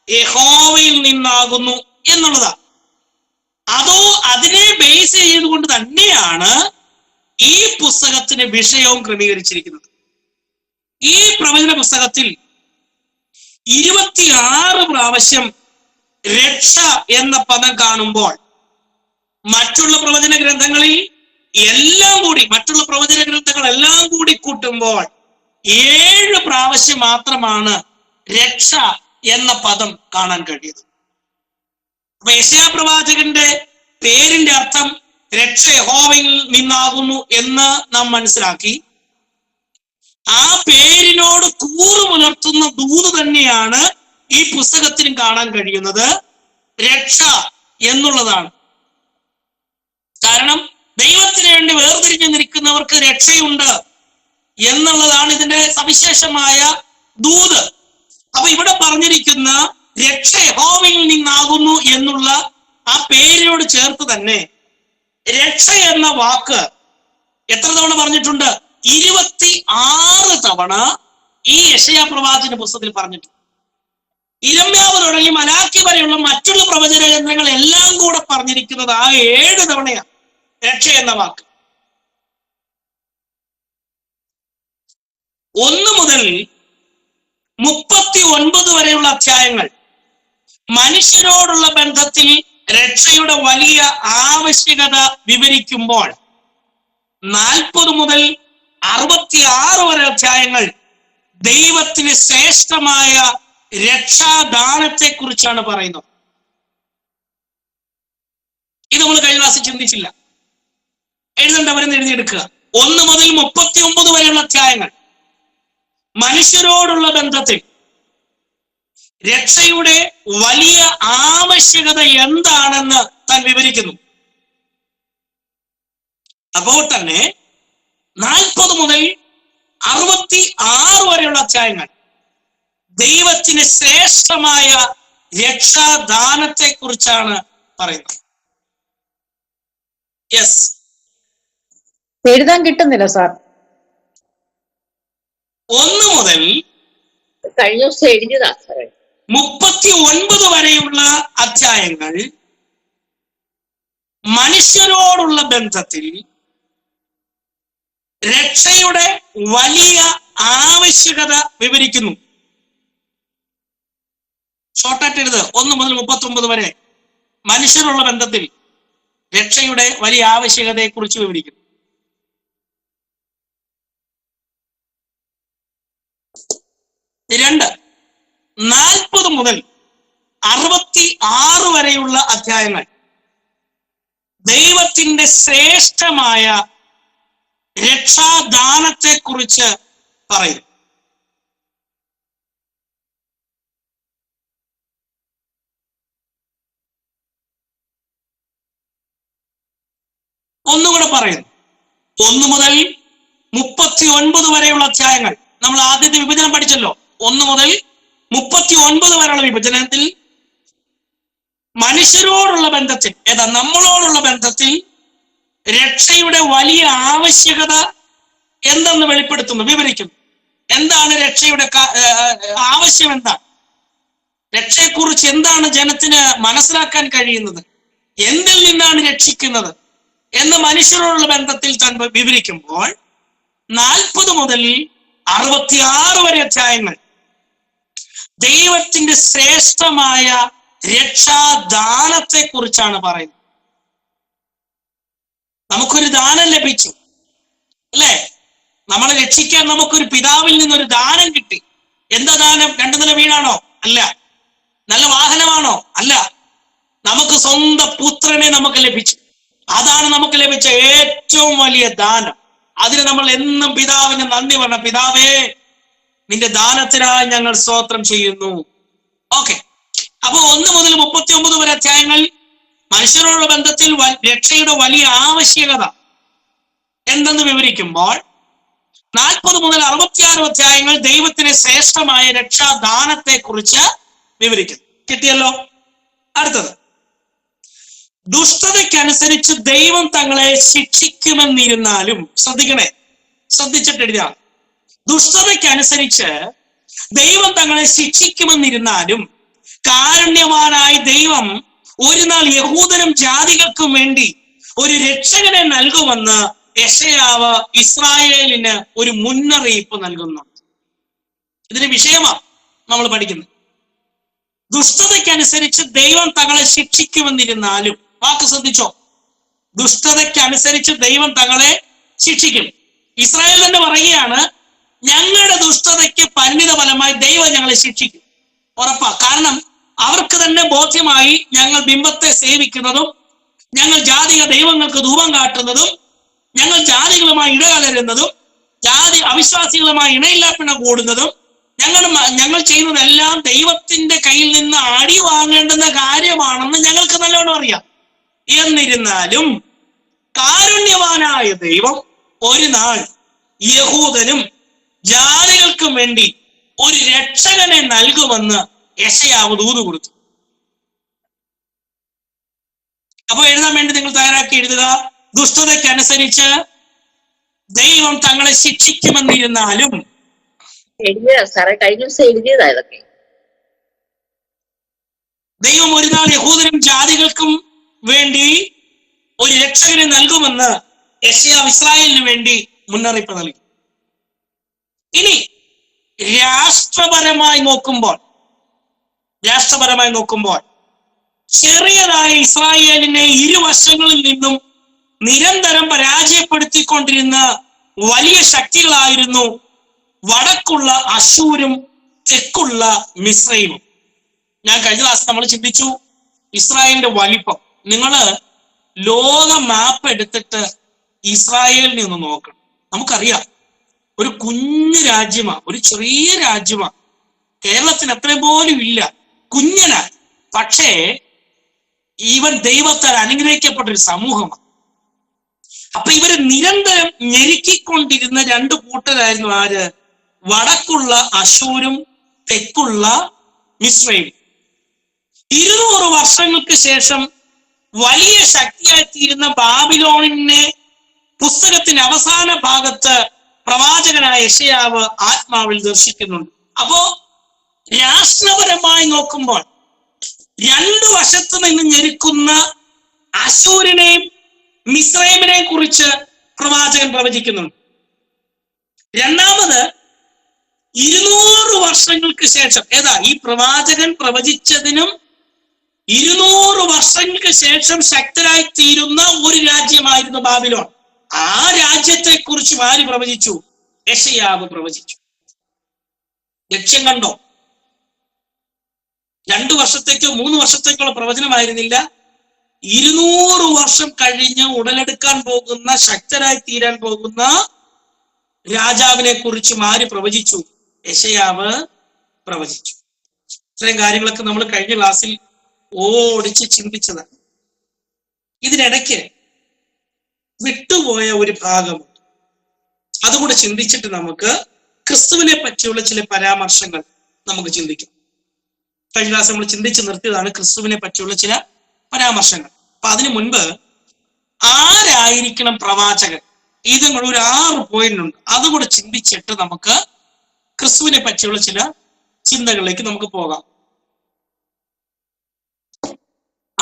യഹോവയിൽ നിന്നാകുന്നു എന്നുള്ളതാണ്. അതോ അതിനെ ബേസ് ചെയ്തുകൊണ്ട് തന്നെയാണ് ഈ പുസ്തകത്തിന്റെ വിഷയവും ക്രമീകരിച്ചിരിക്കുന്നത്. ഈ പ്രവചന പുസ്തകത്തിൽ 26 പ്രാവശ്യം രക്ഷ എന്ന പദം കാണുമ്പോൾ മറ്റുള്ള പ്രവചന ഗ്രന്ഥങ്ങളിൽ എല്ലാം കൂടി, മറ്റുള്ള പ്രവചന ഗ്രന്ഥങ്ങളെല്ലാം കൂടി കൂട്ടുമ്പോൾ 7 പ്രാവശ്യം മാത്രമാണ് രക്ഷ എന്ന പദം കാണാൻ കഴിയുന്നത്. അപ്പൊ യെശയ്യാ പ്രവാചകന്റെ പേരിന്റെ അർത്ഥം രക്ഷ യഹോവയിൽ നിന്നാകുന്നു എന്ന് നാം മനസ്സിലാക്കി. ആ പേരിനോട് കൂറുപുലർത്തുന്ന ദൂത് തന്നെയാണ് ഈ പുസ്തകത്തിനും കാണാൻ കഴിയുന്നത്, രക്ഷ എന്നുള്ളതാണ്. കാരണം ദൈവത്തിന് വേണ്ടി വേർതിരിഞ്ഞു നിൽക്കുന്നവർക്ക് രക്ഷയുണ്ട് എന്നുള്ളതാണ് ഇതിന്റെ സവിശേഷമായ ദൂത്. അപ്പൊ ഇവിടെ പറഞ്ഞിരിക്കുന്ന രക്ഷ യഹോവയിൽ നിന്നാകുന്നു എന്നുള്ള ആ പേരിനോട് ചേർത്ത് തന്നെ രക്ഷ എന്ന വാക്ക് എത്ര തവണ പറഞ്ഞിട്ടുണ്ട്? 26 തവണ ഈ യെശയ്യാ പ്രവാചകന്റെ പുസ്തകത്തിൽ പറഞ്ഞിട്ടുണ്ട്. ഇരമ്യാവ് തുടങ്ങി മലാക്കി വരെയുള്ള മറ്റുള്ള പ്രവചന ഗ്രന്ഥങ്ങൾ എല്ലാം കൂടെ പറഞ്ഞിരിക്കുന്നത് ആ 7 തവണയാണ് രക്ഷ എന്ന വാക്ക്. 1 മുതൽ 39 വരെയുള്ള അധ്യായങ്ങൾ മനുഷ്യരോടുള്ള ബന്ധത്തിൽ രക്ഷയുടെ വലിയ ആവശ്യകത വിവരിക്കുമ്പോൾ 40 മുതൽ 66 വരെ അധ്യായങ്ങൾ ദൈവത്തിന് ശ്രേഷ്ഠമായ രക്ഷാദാനത്തെ കുറിച്ചാണ് പറയുന്നത്. ഇത് നമ്മൾ കഴിഞ്ഞ ക്ലാസ്സിൽ ചിന്തിച്ചില്ല. എഴുതേണ്ടവരെന്ന് എഴുതിയെടുക്കുക. 1 മുതൽ 39 വരെയുള്ള അധ്യായങ്ങൾ മനുഷ്യരോടുള്ള ബന്ധത്തിൽ രക്ഷയുടെ വലിയ ആവശ്യകത എന്താണെന്ന് താൻ വിവരിക്കുന്നു. അപ്പോൾ തന്നെ 40 മുതൽ 66 വരെയുള്ള അധ്യായങ്ങൾ ദൈവത്തിന് ശ്രേഷ്ഠമായ രക്ഷാദാനത്തെ കുറിച്ചാണ് പറയുന്നത്. യെസ്, എഴുതാൻ കിട്ടുന്നില്ല സാർ. 1 മുതൽ കഴിഞ്ഞ ദിവസം എഴുതിയതാ സാറേ. 39 വരെയുള്ള അധ്യായങ്ങൾ മനുഷ്യരോടുള്ള ബന്ധത്തിൽ രക്ഷയുടെ വലിയ ആവശ്യകത വിവരിക്കുന്നു. ഷോർട്ടായിട്ട് എഴുത്. 1 മുതൽ 39 വരെ മനുഷ്യരുള്ള ബന്ധത്തിൽ രക്ഷയുടെ വലിയ ആവശ്യകതയെ കുറിച്ച് വിവരിക്കുന്നു. 2, 40 മുതൽ 66 വരെയുള്ള അധ്യായങ്ങൾ ദൈവത്തിന്റെ ശ്രേഷ്ഠമായ രക്ഷാദാനത്തെ കുറിച്ച് പറയും. ഒന്നുകൂടെ പറയുന്നു. 1 മുതൽ 39 വരെയുള്ള അധ്യായങ്ങൾ നമ്മൾ ആദ്യത്തെ വിഭജനം പഠിച്ചല്ലോ. 1 മുതൽ 39 വരെയുള്ള വിഭജനത്തിൽ മനുഷ്യരോടുള്ള ബന്ധത്തിൽ, നമ്മളോടുള്ള ബന്ധത്തിൽ രക്ഷയുടെ വലിയ ആവശ്യകത എന്തെന്ന് വെളിപ്പെടുത്തുന്നു, വിവരിക്കുന്നു. എന്താണ് രക്ഷയുടെ ആവശ്യം? എന്താണ്? രക്ഷയെക്കുറിച്ച് എന്താണ് ജനത്തിന് മനസ്സിലാക്കാൻ കഴിയുന്നത്, എന്തിൽ നിന്നാണ് രക്ഷിക്കുന്നത് എന്ന് മനുഷ്യരോടുള്ള ബന്ധത്തിൽ താൻ വിവരിക്കുമ്പോൾ 40 മുതൽ 66 വരെ അധ്യായങ്ങൾ ദൈവത്തിന്റെ ശ്രേഷ്ഠമായ രക്ഷാദാനത്തെ കുറിച്ചാണ് പറയുന്നത്. നമുക്കൊരു ദാനം ലഭിച്ചു അല്ലേ? നമ്മളെ രക്ഷിക്കാൻ നമുക്കൊരു പിതാവിൽ നിന്നൊരു ദാനം കിട്ടി. എന്താ ദാനം? 2 നില വീടാണോ? അല്ല. നല്ല വാഹനമാണോ? അല്ല. നമുക്ക് സ്വന്തം പുത്രനെ നമുക്ക് ലഭിച്ചു. അതാണ് നമുക്ക് ലഭിച്ച ഏറ്റവും വലിയ ദാനം. അതിന് നമ്മൾ എന്നും പിതാവിന് നന്ദി പറഞ്ഞ, പിതാവേ നിന്റെ ദാനത്തിനായി ഞങ്ങൾ സ്തോത്രം ചെയ്യുന്നു. ഓക്കെ, അപ്പൊ 1 മുതൽ 39 വരെ അധ്യായങ്ങൾ മനുഷ്യരോടുള്ള ബന്ധത്തിൽ രക്ഷയുടെ വലിയ ആവശ്യകത എന്തെന്ന് വിവരിക്കുമ്പോൾ 40 മുതൽ 66 അധ്യായങ്ങൾ ദൈവത്തിന്റെ ശ്രേഷ്ഠമായ രക്ഷാദാനത്തെ കുറിച്ച് വിവരിക്കുന്നു. കിട്ടിയല്ലോ? അടുത്തത്, ദുഷ്ടതയ്ക്കനുസരിച്ച് ദൈവം തങ്ങളെ ശിക്ഷിക്കുമെന്നിരുന്നാലും, ശ്രദ്ധിക്കണേ, ശ്രദ്ധിച്ചിട്ടെഴുതാ, ദുഷ്ടതയ്ക്കനുസരിച്ച് ദൈവം തങ്ങളെ ശിക്ഷിക്കുമെന്നിരുന്നാലും കാരുണ്യവാനായ ദൈവം ഒരു നാൾ യഹൂദനും ജാതികൾക്കും വേണ്ടി ഒരു രക്ഷകനെ നൽകുമെന്ന് യെശയ്യാവ് ഇസ്രായേലിന് ഒരു മുന്നറിയിപ്പ് നൽകുന്നുണ്ട്. ഇതിന് വിഷയമാണ് നമ്മൾ പഠിക്കുന്നത്. ദുഷ്ടതയ്ക്കനുസരിച്ച് ദൈവം തങ്ങളെ ശിക്ഷിക്കുമെന്നിരുന്നാലും, വാക്ക് ശ്രദ്ധിച്ചോ, ദുഷ്ടതയ്ക്കനുസരിച്ച് ദൈവം തങ്ങളെ ശിക്ഷിക്കും. ഇസ്രായേൽ തന്നെ പറയുകയാണ്, ഞങ്ങളുടെ ദുഷ്ടതയ്ക്ക് പരിണിത ഫലമായി ദൈവം ഞങ്ങളെ ശിക്ഷിക്കും. ഉറപ്പാ. കാരണം അവർക്ക് തന്നെ ബോധ്യമായി ഞങ്ങൾ ബിംബത്തെ സേവിക്കുന്നതും ഞങ്ങൾ ജാതിക ദൈവങ്ങൾക്ക് ധൂപം കാട്ടുന്നതും ഞങ്ങൾ ജാതികളുമായി ഇടകലരുന്നതും ജാതി അവിശ്വാസികളുമായി ഇണയില്ലാപ്പിണ കൂടുന്നതും ഞങ്ങൾ ചെയ്യുന്നതെല്ലാം ദൈവത്തിന്റെ കയ്യിൽ നിന്ന് അടി വാങ്ങേണ്ടുന്ന കാര്യമാണെന്ന് ഞങ്ങൾക്ക് നല്ലോണം അറിയാം. എന്നിരുന്നാലും കാരുണ്യവാനായ ദൈവം ഒരു നാൾ യഹൂദനും ജാതികൾക്കും വേണ്ടി ഒരു രക്ഷകനെ നൽകുമെന്ന് യെശയ്യാവ് ദൂത് കൊടുത്തു. അപ്പൊ എഴുതാൻ വേണ്ടി നിങ്ങൾ തയ്യാറാക്കി എഴുതുക, ദുഷ്ടതയ്ക്കനുസരിച്ച് ദൈവം തങ്ങളെ ശിക്ഷിക്കുമെന്നിരുന്നാലും. എഴുതിയതാ സാറേ, കഴിഞ്ഞ ദിവസം എഴുതിയതാ ഇതൊക്കെ. ദൈവം ഒരു നാൾ യഹൂദനും ജാതികൾക്കും വേണ്ടി ഒരു രക്ഷകനെ നൽകുമെന്ന് യെശയ്യാവ് ഇസ്രായേലിന് വേണ്ടി മുന്നറിയിപ്പ് നൽകി. ഇനി രാഷ്ട്രപരമായി നോക്കുമ്പോൾ ചെറിയതായ ഇസ്രായേലിനെ ഇരുവശങ്ങളിൽ നിന്നും നിരന്തരം പരാജയപ്പെടുത്തിക്കൊണ്ടിരുന്ന വലിയ ശക്തികളായിരുന്നു വടക്കുള്ള അശൂരും തെക്കുള്ള മിസ്രൈമും. ഞാൻ കഴിഞ്ഞ ക്ലാസ് നമ്മൾ ചിന്തിച്ചു ഇസ്രായേലിന്റെ വലിപ്പം. നിങ്ങള് ലോക മാപ്പ് എടുത്തിട്ട് ഇസ്രായേലിനെ ഒന്ന് നോക്കണം. നമുക്കറിയാം ഒരു കുഞ്ഞു രാജ്യമാ, ഒരു ചെറിയ രാജ്യമാ, കേരളത്തിന് അത്രയും പോലും ഇല്ല, കുഞ്ഞനാ. പക്ഷേ ഇവൻ ദൈവത്താൽ അനുഗ്രഹിക്കപ്പെട്ടൊരു സമൂഹമാണ്. അപ്പൊ ഇവര് നിരന്തരം ഞെരുക്കിക്കൊണ്ടിരുന്ന 2 കൂട്ടരായിരുന്നു ആര്? വടക്കുള്ള അശൂരും തെക്കുള്ള മിസ്രൈമും. 200 വർഷങ്ങൾക്ക് ശേഷം വലിയ ശക്തിയായിത്തീരുന്ന ബാബിലോണിനെ പുസ്തകത്തിന്റെ അവസാന ഭാഗത്ത് പ്രവാചകനായ യെശയ്യാവ് ആത്മാവിൽ ദർശിക്കുന്നുണ്ട്. അപ്പോ രാഷ്ട്രപരമായി നോക്കുമ്പോൾ 2 വശത്തു നിന്ന് ഞെരുക്കുന്ന അശൂരിനെയും മിസ്രൈമിനെയും കുറിച്ച് പ്രവാചകൻ പ്രവചിക്കുന്നുണ്ട്. രണ്ടാമത് 200 വർഷങ്ങൾക്ക് ശേഷം, ഏതാ ഈ പ്രവാചകൻ പ്രവചിച്ചതിനും 200 വർഷങ്ങൾക്ക് ശേഷം ശക്തരായി തീരുന്ന ഒരു രാജ്യമായിരുന്നു ബാബിലോൺ. ആ രാജ്യത്തെ കുറിച്ച് ആര് പ്രവചിച്ചു? യെശയ്യാവ് പ്രവചിച്ചു. ലക്ഷ്യം കണ്ടോ? 2 വർഷത്തേക്കോ 3 വർഷത്തേക്കുള്ള പ്രവചനമായിരുന്നില്ല. 200 വർഷം കഴിഞ്ഞ് ഉടലെടുക്കാൻ പോകുന്ന, ശക്തരായി തീരാൻ പോകുന്ന രാജാവിനെ കുറിച്ച് ആര് പ്രവചിച്ചു? യെശയ്യാവ് പ്രവചിച്ചു. ഇത്രയും കാര്യങ്ങളൊക്കെ നമ്മൾ കഴിഞ്ഞ ക്ലാസ്സിൽ ഓടിച്ച് ചിന്തിച്ചതാണ്. ഇതിനിടയ്ക്ക് വിട്ടുപോയ ഒരു ഭാഗമുണ്ട്. അതുകൂടെ ചിന്തിച്ചിട്ട് നമുക്ക് ക്രിസ്തുവിനെ പറ്റിയുള്ള ചില പരാമർശങ്ങൾ നമുക്ക് ചിന്തിക്കാം. കഴിഞ്ഞ ക്ലാസ് നമ്മൾ ചിന്തിച്ച് നിർത്തിയതാണ് ക്രിസ്തുവിനെ പറ്റിയുള്ള ചില പരാമർശങ്ങൾ. അപ്പൊ അതിനു മുൻപ് ആരായിരിക്കണം പ്രവാചകൻ? ഇതും കൂടെ ഒരു 6 പോയിന്റ് ഉണ്ട്. അതുകൂടെ ചിന്തിച്ചിട്ട് നമുക്ക് ക്രിസ്തുവിനെ പറ്റിയുള്ള ചില ചിന്തകളിലേക്ക് നമുക്ക് പോകാം.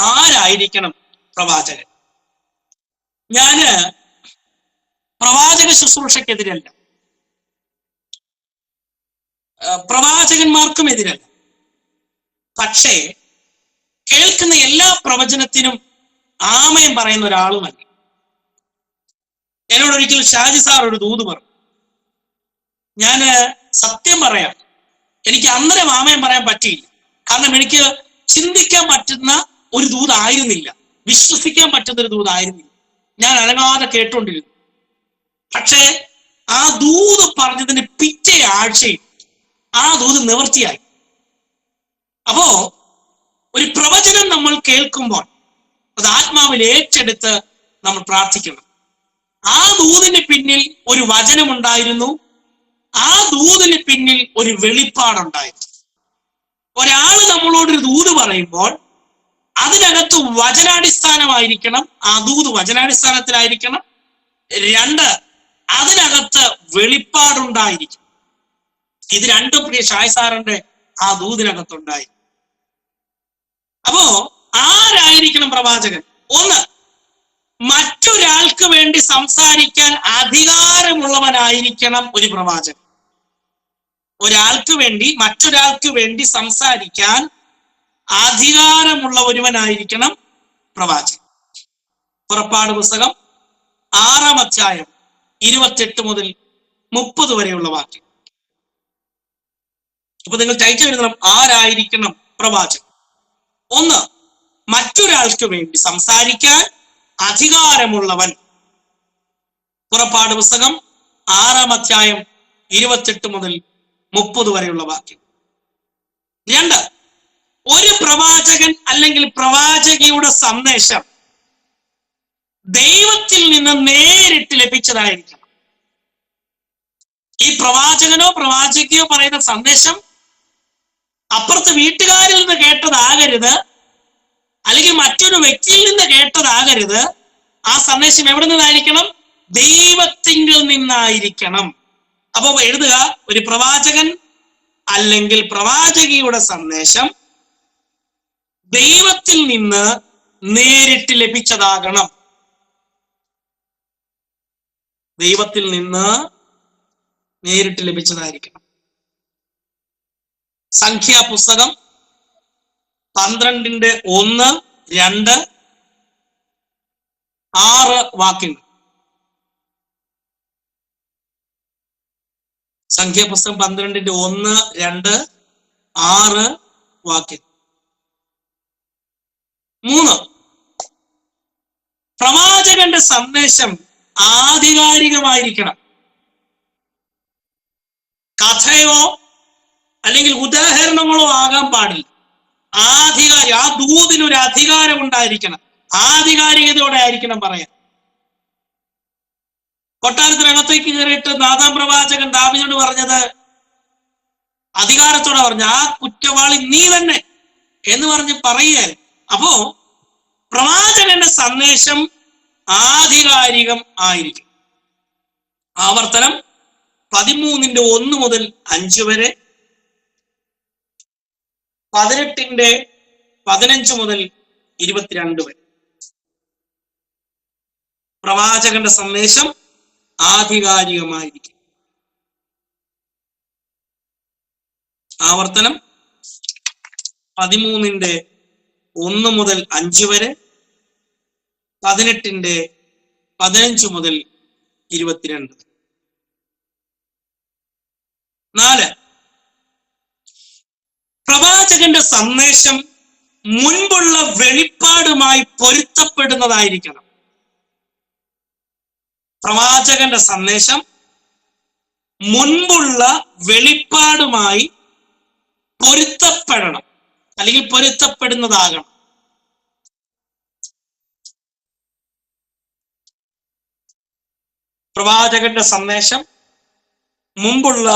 ആരായിരിക്കണം പ്രവാചകൻ? ഞാന് പ്രവാചക ശുശ്രൂഷക്കെതിരല്ല, പ്രവാചകന്മാർക്കും എതിരല്ല. പക്ഷേ കേൾക്കുന്ന എല്ലാ പ്രവചനത്തിനും ആമയം പറയുന്ന ഒരാളുമല്ല. എന്നോട് ഒരിക്കൽ ഷാജി സാർ ഒരു ദൂത് പറഞ്ഞു. ഞാന് സത്യം പറയാം, എനിക്ക് അന്നേരം ആമയം പറയാൻ പറ്റിയില്ല. കാരണം എനിക്ക് ചിന്തിക്കാൻ പറ്റുന്ന ഒരു ദൂതായിരുന്നില്ല, വിശ്വസിക്കാൻ പറ്റുന്ന ഒരു ദൂതായിരുന്നില്ല. ഞാൻ അനങ്ങാതെ കേട്ടുകൊണ്ടിരുന്നു. പക്ഷേ ആ ദൂത് പറഞ്ഞതിന് പിറ്റേ ആഴ്ചയിൽ ആ ദൂത് നിവൃത്തിയായി. അപ്പോ ഒരു പ്രവചനം നമ്മൾ കേൾക്കുമ്പോൾ അത് ആത്മാവിൽ ഏറ്റെടുത്ത് നമ്മൾ പ്രാർത്ഥിക്കണം. ആ ദൂതിന് പിന്നിൽ ഒരു വചനമുണ്ടായിരുന്നു, ആ ദൂതിന് പിന്നിൽ ഒരു വെളിപ്പാടുണ്ടായിരുന്നു. ഒരാള് നമ്മളോടൊരു ദൂത് പറയുമ്പോൾ അതിനകത്ത് വചനാടിസ്ഥാനമായിരിക്കണം, ആ ദൂത് വചനാടിസ്ഥാനത്തിലായിരിക്കണം. 2, അതിനകത്ത് വെളിപ്പാടുണ്ടായിരിക്കും. ഇത് രണ്ടും പ്രിയ ഷായ് സാറിന്റെ ആ ദൂതിനകത്തുണ്ടായി. അപ്പോ ആരായിരിക്കണം പ്രവാചകൻ? 1, മറ്റൊരാൾക്ക് വേണ്ടി സംസാരിക്കാൻ അധികാരമുള്ളവനായിരിക്കണം ഒരു പ്രവാചകൻ. ഒരാൾക്ക് വേണ്ടി, മറ്റൊരാൾക്ക് വേണ്ടി സംസാരിക്കാൻ അധികാരമുള്ള ഒരുവനായിരിക്കണം പ്രവാചകൻ. പുറപ്പാട് പുസ്തകം 6-ാം അധ്യായം 28 മുതൽ 30 വരെയുള്ള വാക്യം. അപ്പൊ നിങ്ങൾ ടൈറ്റിൽ എഴുതണം, ആരായിരിക്കണം പ്രവാചകൻ? 1, മറ്റൊരാൾക്ക് വേണ്ടി സംസാരിക്കാൻ അധികാരമുള്ളവൻ. പുറപ്പാട് പുസ്തകം 6-ാം അധ്യായം 28 മുതൽ 30 വരെയുള്ള വാക്യം. 2, ഒരു പ്രവാചകൻ അല്ലെങ്കിൽ പ്രവാചകിയുടെ സന്ദേശം ദൈവത്തിൽ നിന്ന് നേരിട്ട് ലഭിച്ചതായിരിക്കണം. ഈ പ്രവാചകനോ പ്രവാചകിയോ പറയുന്ന സന്ദേശം അപ്പുറത്ത് വീട്ടുകാരിൽ നിന്ന് കേട്ടതാകരുത്, അല്ലെങ്കിൽ മറ്റൊരു വ്യക്തിയിൽ നിന്ന് കേട്ടതാകരുത്. ആ സന്ദേശം എവിടെ നിന്നായിരിക്കണം? ദൈവത്തിങ്കിൽ നിന്നായിരിക്കണം. അപ്പൊ എഴുതുക, ഒരു പ്രവാചകൻ അല്ലെങ്കിൽ പ്രവാചകിയുടെ സന്ദേശം ദൈവത്തിൽ നിന്ന് നേരിട്ട് ലഭിച്ചതാകണം. ദൈവത്തിൽ നിന്ന് നേരിട്ട് ലഭിച്ചതായിരിക്കണം. സംഖ്യാപുസ്തകം 12-ന്റെ 1, 2, 6 വാക്യങ്ങൾ. സംഖ്യാപുസ്തകം 12-ന്റെ 1, 2, 6 വാക്യം. 3, പ്രവാചകന്റെ സന്ദേശം ആധികാരികമായിരിക്കണം. കഥയോ അല്ലെങ്കിൽ ഉദാഹരണങ്ങളോ ആകാൻ പാടില്ല. ആ ദൂതിനൊരു അധികാരം ഉണ്ടായിരിക്കണം, ആധികാരികതയോടെ ആയിരിക്കണം പറയാൻ. കൊട്ടാരത്തിനകത്തേക്ക് കയറിയിട്ട് നാഥാം പ്രവാചകൻ ദാവീദിനോട് പറഞ്ഞത് അധികാരത്തോടെ പറഞ്ഞു, ആ കുറ്റവാളി നീ തന്നെ എന്ന് പറഞ്ഞ് പറയുകയാൽ. അപ്പോ പ്രവാചകന്റെ സന്ദേശം ആധികാരികം ആയിരിക്കും. ആവർത്തനം 13-ന്റെ 1 മുതൽ 5 വരെ, 18-ന്റെ 15 മുതൽ 22 വരെ. പ്രവാചകന്റെ സന്ദേശം ആധികാരികമായിരിക്കും. ആവർത്തനം 13-ന്റെ 1 മുതൽ 5 വരെ, 18-ന്റെ 15 മുതൽ 22. 4, പ്രവാചകന്റെ സന്ദേശം മുൻപുള്ള വെളിപ്പാടുമായി പൊരുത്തപ്പെടുന്നതായിരിക്കണം. പ്രവാചകന്റെ സന്ദേശം മുൻപുള്ള വെളിപ്പാടുമായി പൊരുത്തപ്പെടണം, അല്ലെങ്കിൽ പൊരുത്തപ്പെടുന്നതാകണം. പ്രവാചകന്റെ സന്ദേശം മുമ്പുള്ള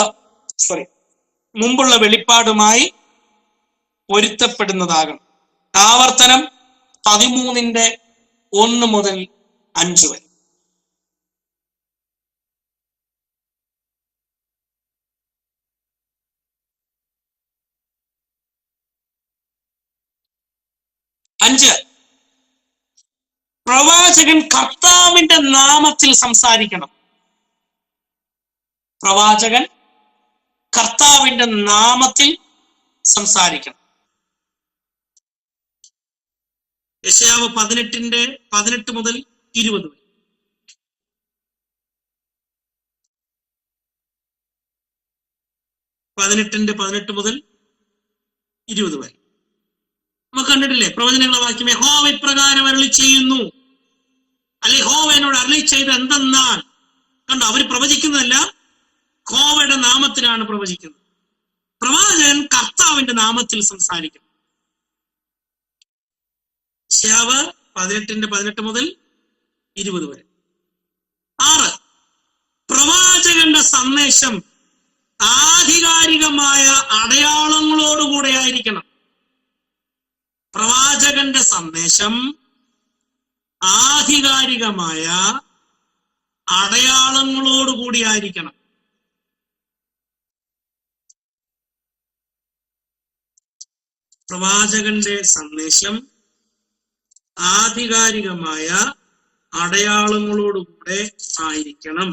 വെളിപ്പാടുമായി പൊരുത്തപ്പെടുന്നതാകണം. ആവർത്തനം 13-ന്റെ 1 മുതൽ 5 വരെ. പ്രവാചകൻ കർത്താവിന്റെ നാമത്തിൽ സംസാരിക്കണം. പ്രവാചകൻ കർത്താവിന്റെ നാമത്തിൽ സംസാരിക്കണം. യെശയ്യാവ് 18 മുതൽ 20 വരെ. പതിനെട്ട് മുതൽ 20 വരെ നമുക്ക് കണ്ടിട്ടില്ലേ? പ്രവചനങ്ങളെ വാക്യം, യഹോവ ഇപ്രകാരം അരുളി ചെയ്യുന്നു, അല്ലെ യഹോവ എന്നോട് അരുളി ചെയ്ത് എന്തെന്നാൽ. കണ്ടോ, അവര് പ്രവചിക്കുന്നതല്ല, യഹോവയുടെ നാമത്തിലാണ് പ്രവചിക്കുന്നത്. പ്രവാചകൻ കർത്താവിന്റെ നാമത്തിൽ സംസാരിക്കും. യെശയ്യാവ് 18 മുതൽ 20 വരെ. 6, പ്രവാചകന്റെ സന്ദേശം ആധികാരികമായ അടയാളങ്ങളോടുകൂടെ ആയിരിക്കണം. പ്രവാചകന്റെ സന്ദേശം ആധികാരികമായ അടയാളങ്ങളോടുകൂടി ആയിരിക്കണം. പ്രവാചകന്റെ സന്ദേശം ആധികാരികമായ അടയാളങ്ങളോടുകൂടെ ആയിരിക്കണം.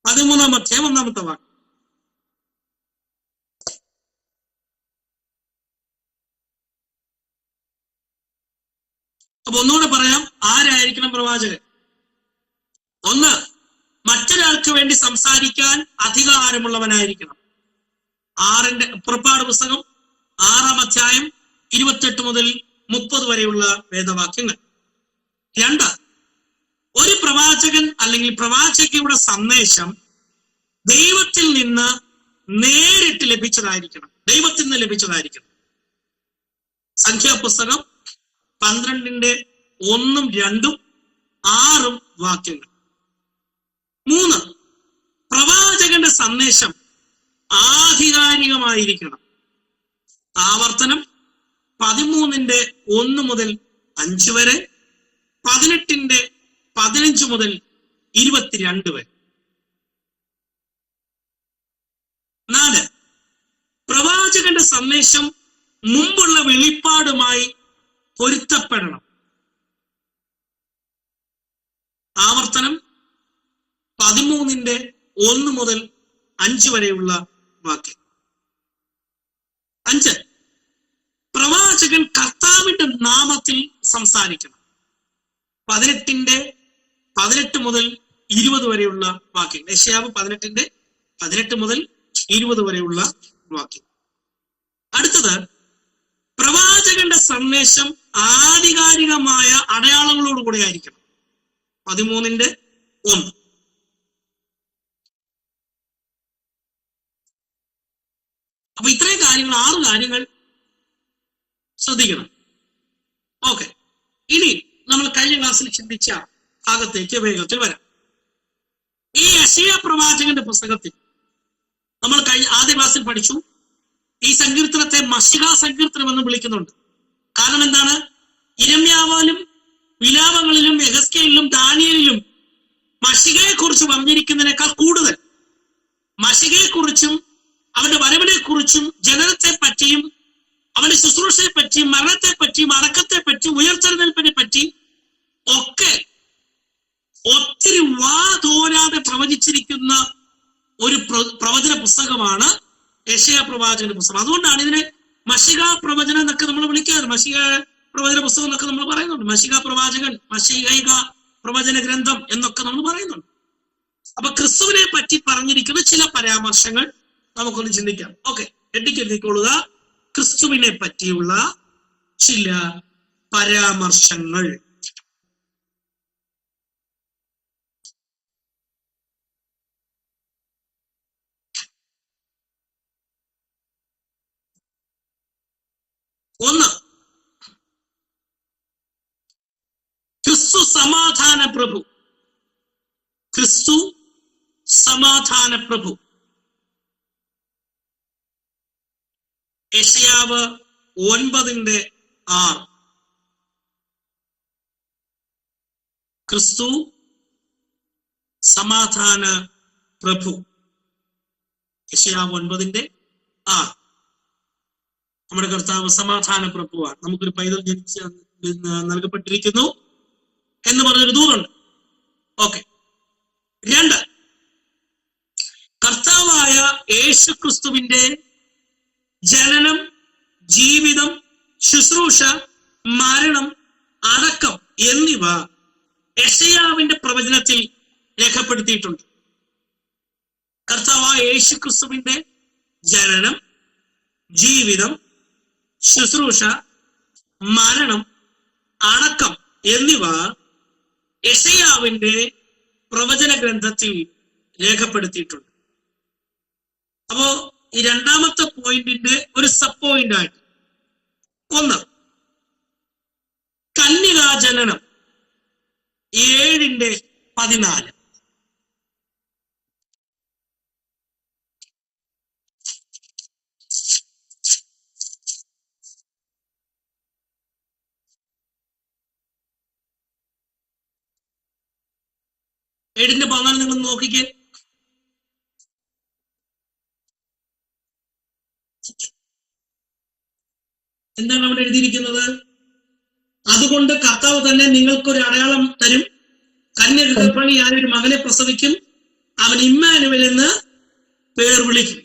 പതിമൂന്നാമത്തെ 1-ാമത്തെ വാക്യം. അപ്പൊ ഒന്നുകൂടെ പറയാം, ആരായിരിക്കണം പ്രവാചകൻ? 1, മറ്റൊരാൾക്ക് വേണ്ടി സംസാരിക്കാൻ അധികാരമുള്ളവനായിരിക്കണം. പുറപ്പാട് പുസ്തകം 6-ാം അധ്യായം 28 മുതൽ 30 വരെയുള്ള വേദവാക്യങ്ങൾ. 2, ഒരു പ്രവാചകൻ അല്ലെങ്കിൽ പ്രവാചകയുടെ സന്ദേശം ദൈവത്തിൽ നിന്ന് നേരിട്ട് ലഭിച്ചതായിരിക്കണം. ദൈവത്തിൽ നിന്ന് ലഭിച്ചതായിരിക്കണം. സംഖ്യാപുസ്തകം 12-ന്റെ 1, 2, 6 വാക്യങ്ങൾ. 3, പ്രവാചകന്റെ സന്ദേശം ആധികാരികമായിരിക്കണം. ആവർത്തനം 13-ന്റെ 1 മുതൽ 5 വരെ, 18-ന്റെ 15 മുതൽ 22 വരെ. 4, പ്രവാചകന്റെ സന്ദേശം മുമ്പുള്ള വെളിപ്പാടുമായി പൊരുത്തപ്പെടണം. ആവർത്തനം 13-ന്റെ 1 മുതൽ 5 വരെയുള്ള വാക്യം. 5, പ്രവാചകൻ കർത്താവിന്റെ നാമത്തിൽ സംസാരിക്കണം. 18-ന്റെ 18 മുതൽ 20 വരെയുള്ള വാക്യം. യെശയ്യാവ് 18-ന്റെ 18 മുതൽ 20 വരെയുള്ള വാക്യം. അടുത്തത്, പ്രവാചകന്റെ സന്ദേശം ആധികാരികമായ അടയാളങ്ങളോടുകൂടെ ആയിരിക്കണം. 13-ന്റെ 1. അപ്പൊ ഇത്രയും കാര്യങ്ങൾ, 6 കാര്യങ്ങൾ ശ്രദ്ധിക്കണം. ഓക്കെ, ഇനി നമ്മൾ കഴിഞ്ഞ ക്ലാസ്സിൽ ചിന്തിച്ച ഭാഗത്തേക്ക് വേഗത്തിൽ വരാം. ഈ യെശയ്യാ പ്രവാചകന്റെ പുസ്തകത്തിൽ നമ്മൾ ആദ്യ ക്ലാസ്സിൽ പഠിച്ചു, ഈ സങ്കീർത്തനത്തെ മശിഹാ സങ്കീർത്തനം എന്ന് വിളിക്കുന്നുണ്ട്. കാരണം എന്താണ്? യിരെമ്യാവിലും വിലാപങ്ങളിലും യെഹെസ്കേലിലും ദാനിയേലിലും മശിഹയെ കുറിച്ച് പറഞ്ഞിരിക്കുന്നതിനേക്കാൾ കൂടുതൽ മശിഹയെ കുറിച്ചും അവന്റെ വരവിനെ കുറിച്ചും ജനനത്തെ പറ്റിയും അവന്റെ ശുശ്രൂഷയെ പറ്റിയും മരണത്തെ പറ്റിയും അടക്കത്തെ പറ്റിയും ഉയർത്തെഴുന്നേൽപ്പിനെ പറ്റി ഒക്കെ ഒത്തിരി വാതോരാതെ പ്രവചിച്ചിരിക്കുന്ന ഒരു പ്രവചന പുസ്തകമാണ് യെശയ്യാ പ്രവാചകന്റെ പുസ്തകം. അതുകൊണ്ടാണ് ഇതിനെ മശിഹാ പ്രവചനം എന്നൊക്കെ നമ്മൾ വിളിക്കാറ്. മശിഹാ പ്രവചന പുസ്തകം എന്നൊക്കെ നമ്മൾ പറയുന്നുണ്ട്. മശിഹാ പ്രവാചകൻ, മശിഹൈക പ്രവചന ഗ്രന്ഥം എന്നൊക്കെ നമ്മൾ പറയുന്നുണ്ട്. അപ്പൊ ക്രിസ്തുവിനെ പറ്റി പറഞ്ഞിരിക്കുന്ന ചില പരാമർശങ്ങൾ നമുക്കൊന്ന് ചിന്തിക്കാം. ഓക്കെ, എഴുതിക്കൊള്ളുക. ക്രിസ്തുവിനെ പറ്റിയുള്ള ചില പരാമർശങ്ങൾ. ഒന്ന്, ക്രിസ്തു സമാധാന പ്രഭു. ക്രിസ്തു സമാധാന പ്രഭു. യെശയ്യാവ് 9:6. ക്രിസ്തു സമാധാന പ്രഭു. യെശയ്യാവ് 9:6. നമ്മുടെ കർത്താവ് സമാധാന പ്രഭുവാണ്. നമുക്കൊരു പൈതൽ ജനിച്ച് നൽകപ്പെട്ടിരിക്കുന്നു എന്ന് പറഞ്ഞൊരു ദൂതുണ്ട്. ഓക്കെ. 2, കർത്താവായ യേശു ക്രിസ്തുവിന്റെ ജനനം, ജീവിതം, ശുശ്രൂഷ, മരണം, അടക്കം എന്നിവ യെശയ്യാവിന്റെ പ്രവചനത്തിൽ രേഖപ്പെടുത്തിയിട്ടുണ്ട്. കർത്താവായ യേശു ക്രിസ്തുവിന്റെ ജനനം, ജീവിതം, ശുശ്രൂഷ, മരണം, അടക്കം എന്നിവ യെശയ്യാവിന്റെ പ്രവചന ഗ്രന്ഥത്തിൽ രേഖപ്പെടുത്തിയിട്ടുണ്ട്. അപ്പോ ഈ രണ്ടാമത്തെ പോയിന്റിന്റെ ഒരു സബ് പോയിന്റ് ആയിട്ട് 1, കന്യകാജനനം 7:14. ഏഴിന്റെ 14 നിങ്ങൾ നോക്കിക്കേ. എന്താണ് അവിടെ എഴുതിയിരിക്കുന്നത്? അതുകൊണ്ട് കർത്താവ് തന്നെ നിങ്ങൾക്കൊരു അടയാളം തരും. കന്യക ഗർഭിണിയായ ഒരു മകനെ പ്രസവിക്കും, അവൻ ഇമ്മാനുവേൽ എന്ന് പേർ വിളിക്കും.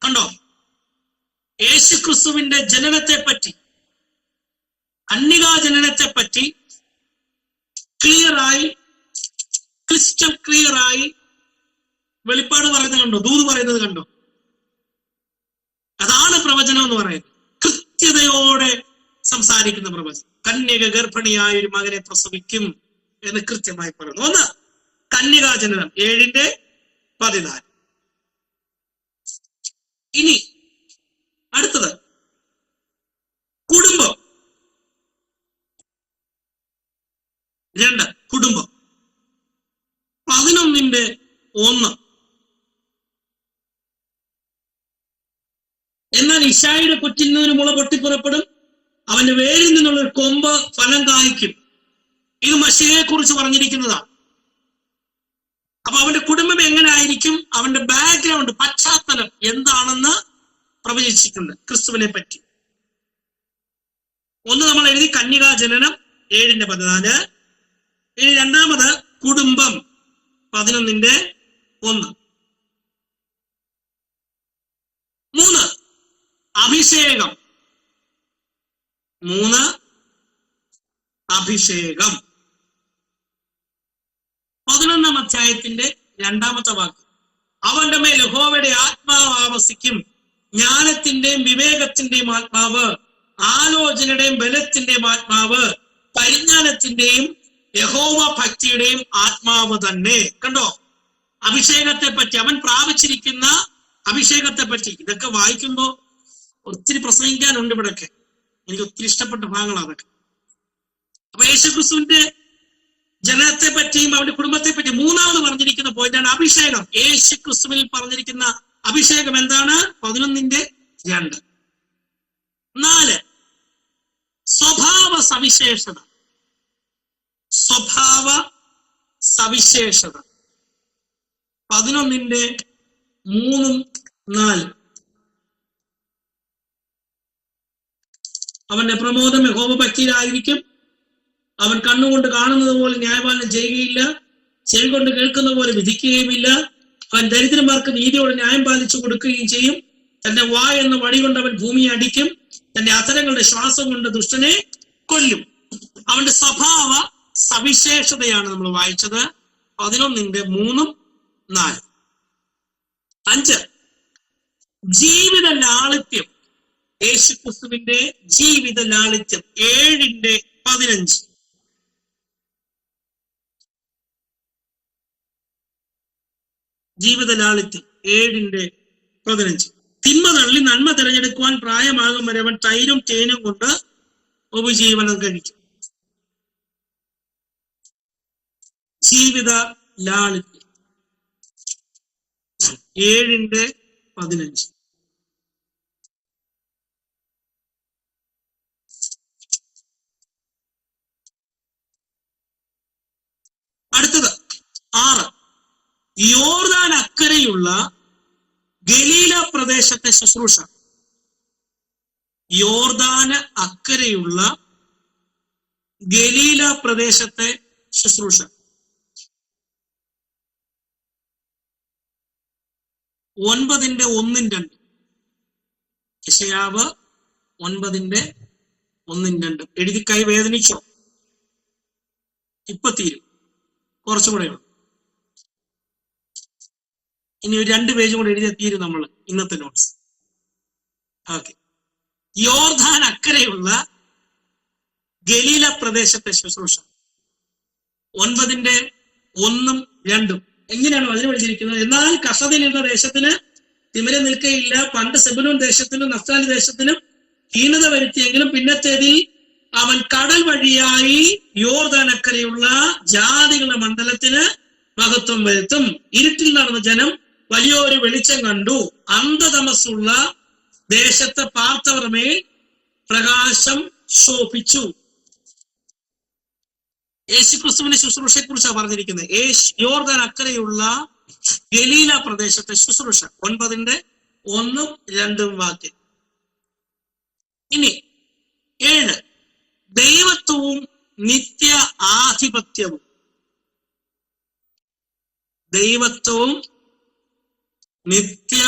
കണ്ടോ? യേശു ക്രിസ്തുവിന്റെ ജനനത്തെ പറ്റി, കന്യകാജനനത്തെ പറ്റി ക്രിസ്റ്റൽ ക്ലിയറായി വെളിപ്പാട് പറയുന്നത് കണ്ടോ? ദൂത് പറയുന്നത് കണ്ടോ? അതാണ് പ്രവചനം എന്ന് പറയുന്നത്. കൃത്യതയോടെ സംസാരിക്കുന്ന പ്രവചനം. കന്യക ഗർഭിണിയായ ഒരു മകനെ പ്രസവിക്കും എന്ന് കൃത്യമായി പറയുന്നു. 1, കന്യകാജനനം 7:14. ഇനി അടുത്തത് കുടുംബം. 2, കുടുംബം 11:1. എന്നാൽ ഇശായിയുടെ കുറ്റിൽ നിന്ന് ഒരു മുള പൊട്ടിപ്പുറപ്പെടും, അവന്റെ വേരിൽ നിന്നുള്ള ഒരു കൊമ്പ് ഫലം കായ്ക്കും. ഇത് മശിഹയെ കുറിച്ച് പറഞ്ഞിരിക്കുന്നതാണ്. അപ്പൊ അവന്റെ കുടുംബം എങ്ങനെ ആയിരിക്കും, അവന്റെ ബാക്ക്ഗ്രൗണ്ട്, പശ്ചാത്തലം എന്താണെന്ന് പ്രവചിച്ചിട്ടുണ്ട് ക്രിസ്തുവിനെ പറ്റി. 1 നമ്മൾ എഴുതി കന്യകാജനനം 7:14. ഇനി രണ്ടാമത് കുടുംബം 11:1. 3, അഭിഷേകം. 3, അഭിഷേകം. 11-ാം അധ്യായത്തിന്റെ 2-ാമത്തെ വാക്യം. അവന്റെ മേൽ യഹോവയുടെ ആത്മാവ് ആവസിക്കും, ജ്ഞാനത്തിന്റെയും വിവേകത്തിന്റെയും ആത്മാവ്, ആലോചനയുടെയും ബലത്തിന്റെയും ആത്മാവ്, പരിജ്ഞാനത്തിന്റെയും യഹോവ ഭക്തിയുടെയും ആത്മാവ് തന്നെ. കണ്ടോ? അഭിഷേകത്തെ പറ്റി, അവൻ പ്രാപിച്ചിരിക്കുന്ന അഭിഷേകത്തെ പറ്റി. ഇതൊക്കെ വായിക്കുമ്പോൾ ഒത്തിരി പ്രസംഗിക്കാനുണ്ട് ഇവിടൊക്കെ. എനിക്ക് ഒത്തിരി ഇഷ്ടപ്പെട്ട ഭാഗങ്ങളാണ് അതൊക്കെ. അപ്പൊ യേശുക്രിസ്തുവിന്റെ ജനത്തെ പറ്റിയും അവന്റെ കുടുംബത്തെ പറ്റി 3ാമത് പറഞ്ഞിരിക്കുന്ന പോയിന്റാണ് അഭിഷേകം. യേശുക്രിസ്തുവിൽ പറഞ്ഞിരിക്കുന്ന അഭിഷേകം എന്താണ്? 11:2. 4, സ്വഭാവ സവിശേഷത. സ്വഭാവ സവിശേഷത 11:3-4. അവന്റെ പ്രമോദം യഹോവ ഭക്തിയിലായിരിക്കും. അവൻ കണ്ണുകൊണ്ട് കാണുന്നത് പോലെ ന്യായപാലനം ചെയ്യുകയില്ല, ചെവി കൊണ്ട് കേൾക്കുന്ന പോലെ വിധിക്കുകയുമില്ല. അവൻ ദരിദ്രന്മാർക്ക് നീതിയോടെ ന്യായം പാലിച്ചു കൊടുക്കുകയും ചെയ്യും. തന്റെ വായ എന്ന വടി കൊണ്ട് അവൻ ഭൂമിയെ അടിക്കും, തന്റെ അധരങ്ങളുടെ ശ്വാസം കൊണ്ട് ദുഷ്ടനെ കൊല്ലും. അവന്റെ സ്വഭാവ സവിശേഷതയാണ് നമ്മൾ വായിച്ചത്. 11:3-4. 5, ജീവിത ലാളിത്യം. യേശുക്രിസ്തുവിന്റെ ജീവിത ലാളിത്യം 7:15. ജീവിത ലാളിത്യം 7:15. തിന്മ തള്ളി നന്മ തിരഞ്ഞെടുക്കുവാൻ പ്രായമാകും വരെ അവൻ തൈരും തേനും കൊണ്ട് ഉപജീവനം കഴിക്കും. ജീവിത ലാളിത്യം 7:15. യോർദാൻ അക്കരെയുള്ള ഗലീല പ്രദേശത്തെ ശുശ്രൂഷ. യോർദാന് അക്കരെയുള്ള ഗലീല പ്രദേശത്തെ ശുശ്രൂഷ. 9:1-2 യെശയ്യാവ് 9:1-2 എഴുതി കൈ വേദനിച്ചോ? ഇപ്പൊ തീരും, കുറച്ചും കൂടെ ഉള്ളു. ഇനി ഒരു 2 പേജും കൂടെ എഴുതിയാൽ തീരും നമ്മൾ ഇന്നത്തെ നോട്ട്സ്. ഓക്കെ. യോർദാൻ അക്കരെയുള്ള ഗലീല പ്രദേശത്തെ ശുശ്രൂഷ 9:1-2 എങ്ങനെയാണ് അതിന് വിളിച്ചിരിക്കുന്നത്? എന്നാൽ കസദിൽ നിന്ന ദേശത്തിന് തിമിരം നിൽക്കയില്ല. പണ്ട് സെബുലൂൻ ദേശത്തിനും നഫ്താലി ദേശത്തിനും ഹീനത വരുത്തിയെങ്കിലും പിന്നത്തേതിൽ അവൻ കടൽ വഴിയായി യോർദാൻ അക്കരെയുള്ള ജാതികളുടെ മണ്ഡലത്തിന് മഹത്വം വരുത്തും. ഇരുട്ടിൽ നടന്ന ജനം വലിയൊരു വെളിച്ചം കണ്ടു. അന്ധതമസ്സുള്ള ദേശത്തെ പാർത്തവർ മേൽ പ്രകാശം ശോഭിച്ചു. യേശുക്രിസ്തുവിന്റെ ശുശ്രൂഷയെ കുറിച്ചാണ് പറഞ്ഞിരിക്കുന്നത്. യോർദാൻ അക്കരെയുള്ള ഗലീല പ്രദേശത്തെ ശുശ്രൂഷ 9:1-2 വാക്യം. ഇനി 7 ദൈവത്വവും നിത്യ ആധിപത്യവും. ദൈവത്വവും നിത്യ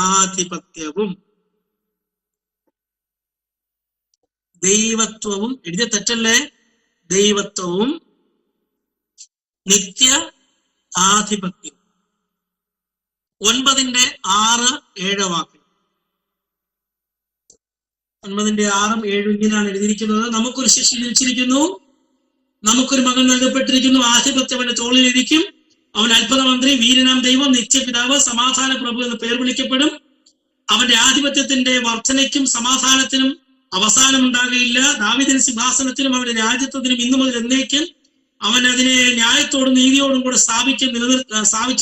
ആധിപത്യവും. ദൈവത്വവും എഴുതിയ തെറ്റല്ലേ? ദൈവത്വവും നിത്യ ആധിപത്യം. 9:6-7 വാക്യം. 9:6-7 ഇങ്ങനെയാണ് എഴുതിയിരിക്കുന്നത്. നമുക്കൊരു ശിശു ജനിച്ചിരിക്കുന്നു, നമുക്കൊരു മകൻ നൽകപ്പെട്ടിരിക്കുന്നു, ആധിപത്യം അവന്റെ തോളിലിരിക്കും. അവൻ അത്ഭുതമന്ത്രി, വീരനാം ദൈവം, നിത്യപിതാവ്, സമാധാന പ്രഭു എന്ന് പേർ വിളിക്കപ്പെടും. അവന്റെ ആധിപത്യത്തിന്റെ വർധനയ്ക്കും സമാധാനത്തിനും അവസാനം ഉണ്ടാകുകയില്ല. ദാവീദിന്റെ സിംഹാസനത്തിനും അവന്റെ രാജ്യത്വത്തിനും ഇന്നു മുതൽ എന്നേക്കും അവൻ അതിനെ ന്യായത്തോടും നീതിയോടും കൂടെ സ്ഥാപിച്ച്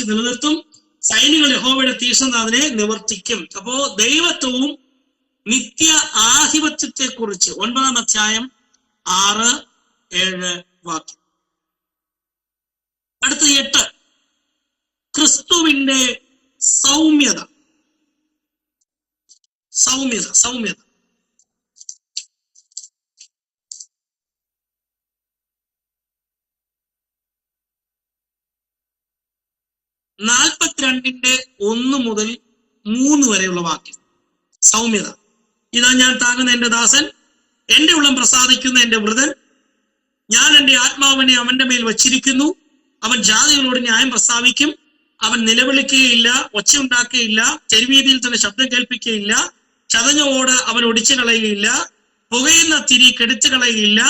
നിലനിർത്തും. സൈന്യങ്ങൾ യഹോവയുടെ തീക്ഷ്ണത അതിനെ നിവർത്തിക്കും. അപ്പോ ദൈവത്വവും നിത്യ ആധിപത്യത്തെ കുറിച്ച് 9-ാം അധ്യായം 6-7 വാക്യം. അടുത്ത 8 ക്രിസ്തുവിന്റെ സൗമ്യത. സൗമ്യത സൗമ്യത 42:1-3 വരെയുള്ള വാക്യം. സൗമ്യത. ഇതാ ഞാൻ താങ്ങുന്ന എന്റെ ദാസൻ, എന്റെ ഉള്ളം പ്രസാദിക്കുന്ന എന്റെ വൃതൻ. ഞാൻ എന്റെ ആത്മാവിനെ അവന്റെ മേൽ വച്ചിരിക്കുന്നു. അവൻ ജാതികളോട് ന്യായം പ്രസ്താവിക്കും. അവൻ നിലവിളിക്കുകയില്ല, ഒച്ചയുണ്ടാക്കുകയില്ല, തെരുവീതിയിൽ തന്നെ ശബ്ദം കേൾപ്പിക്കുകയില്ല. ചതഞ്ഞ ഓട് അവൻ ഒടിച്ചു കളയുകയില്ല, പുകയുന്ന തിരി കെടുത്തു കളയുകയില്ല.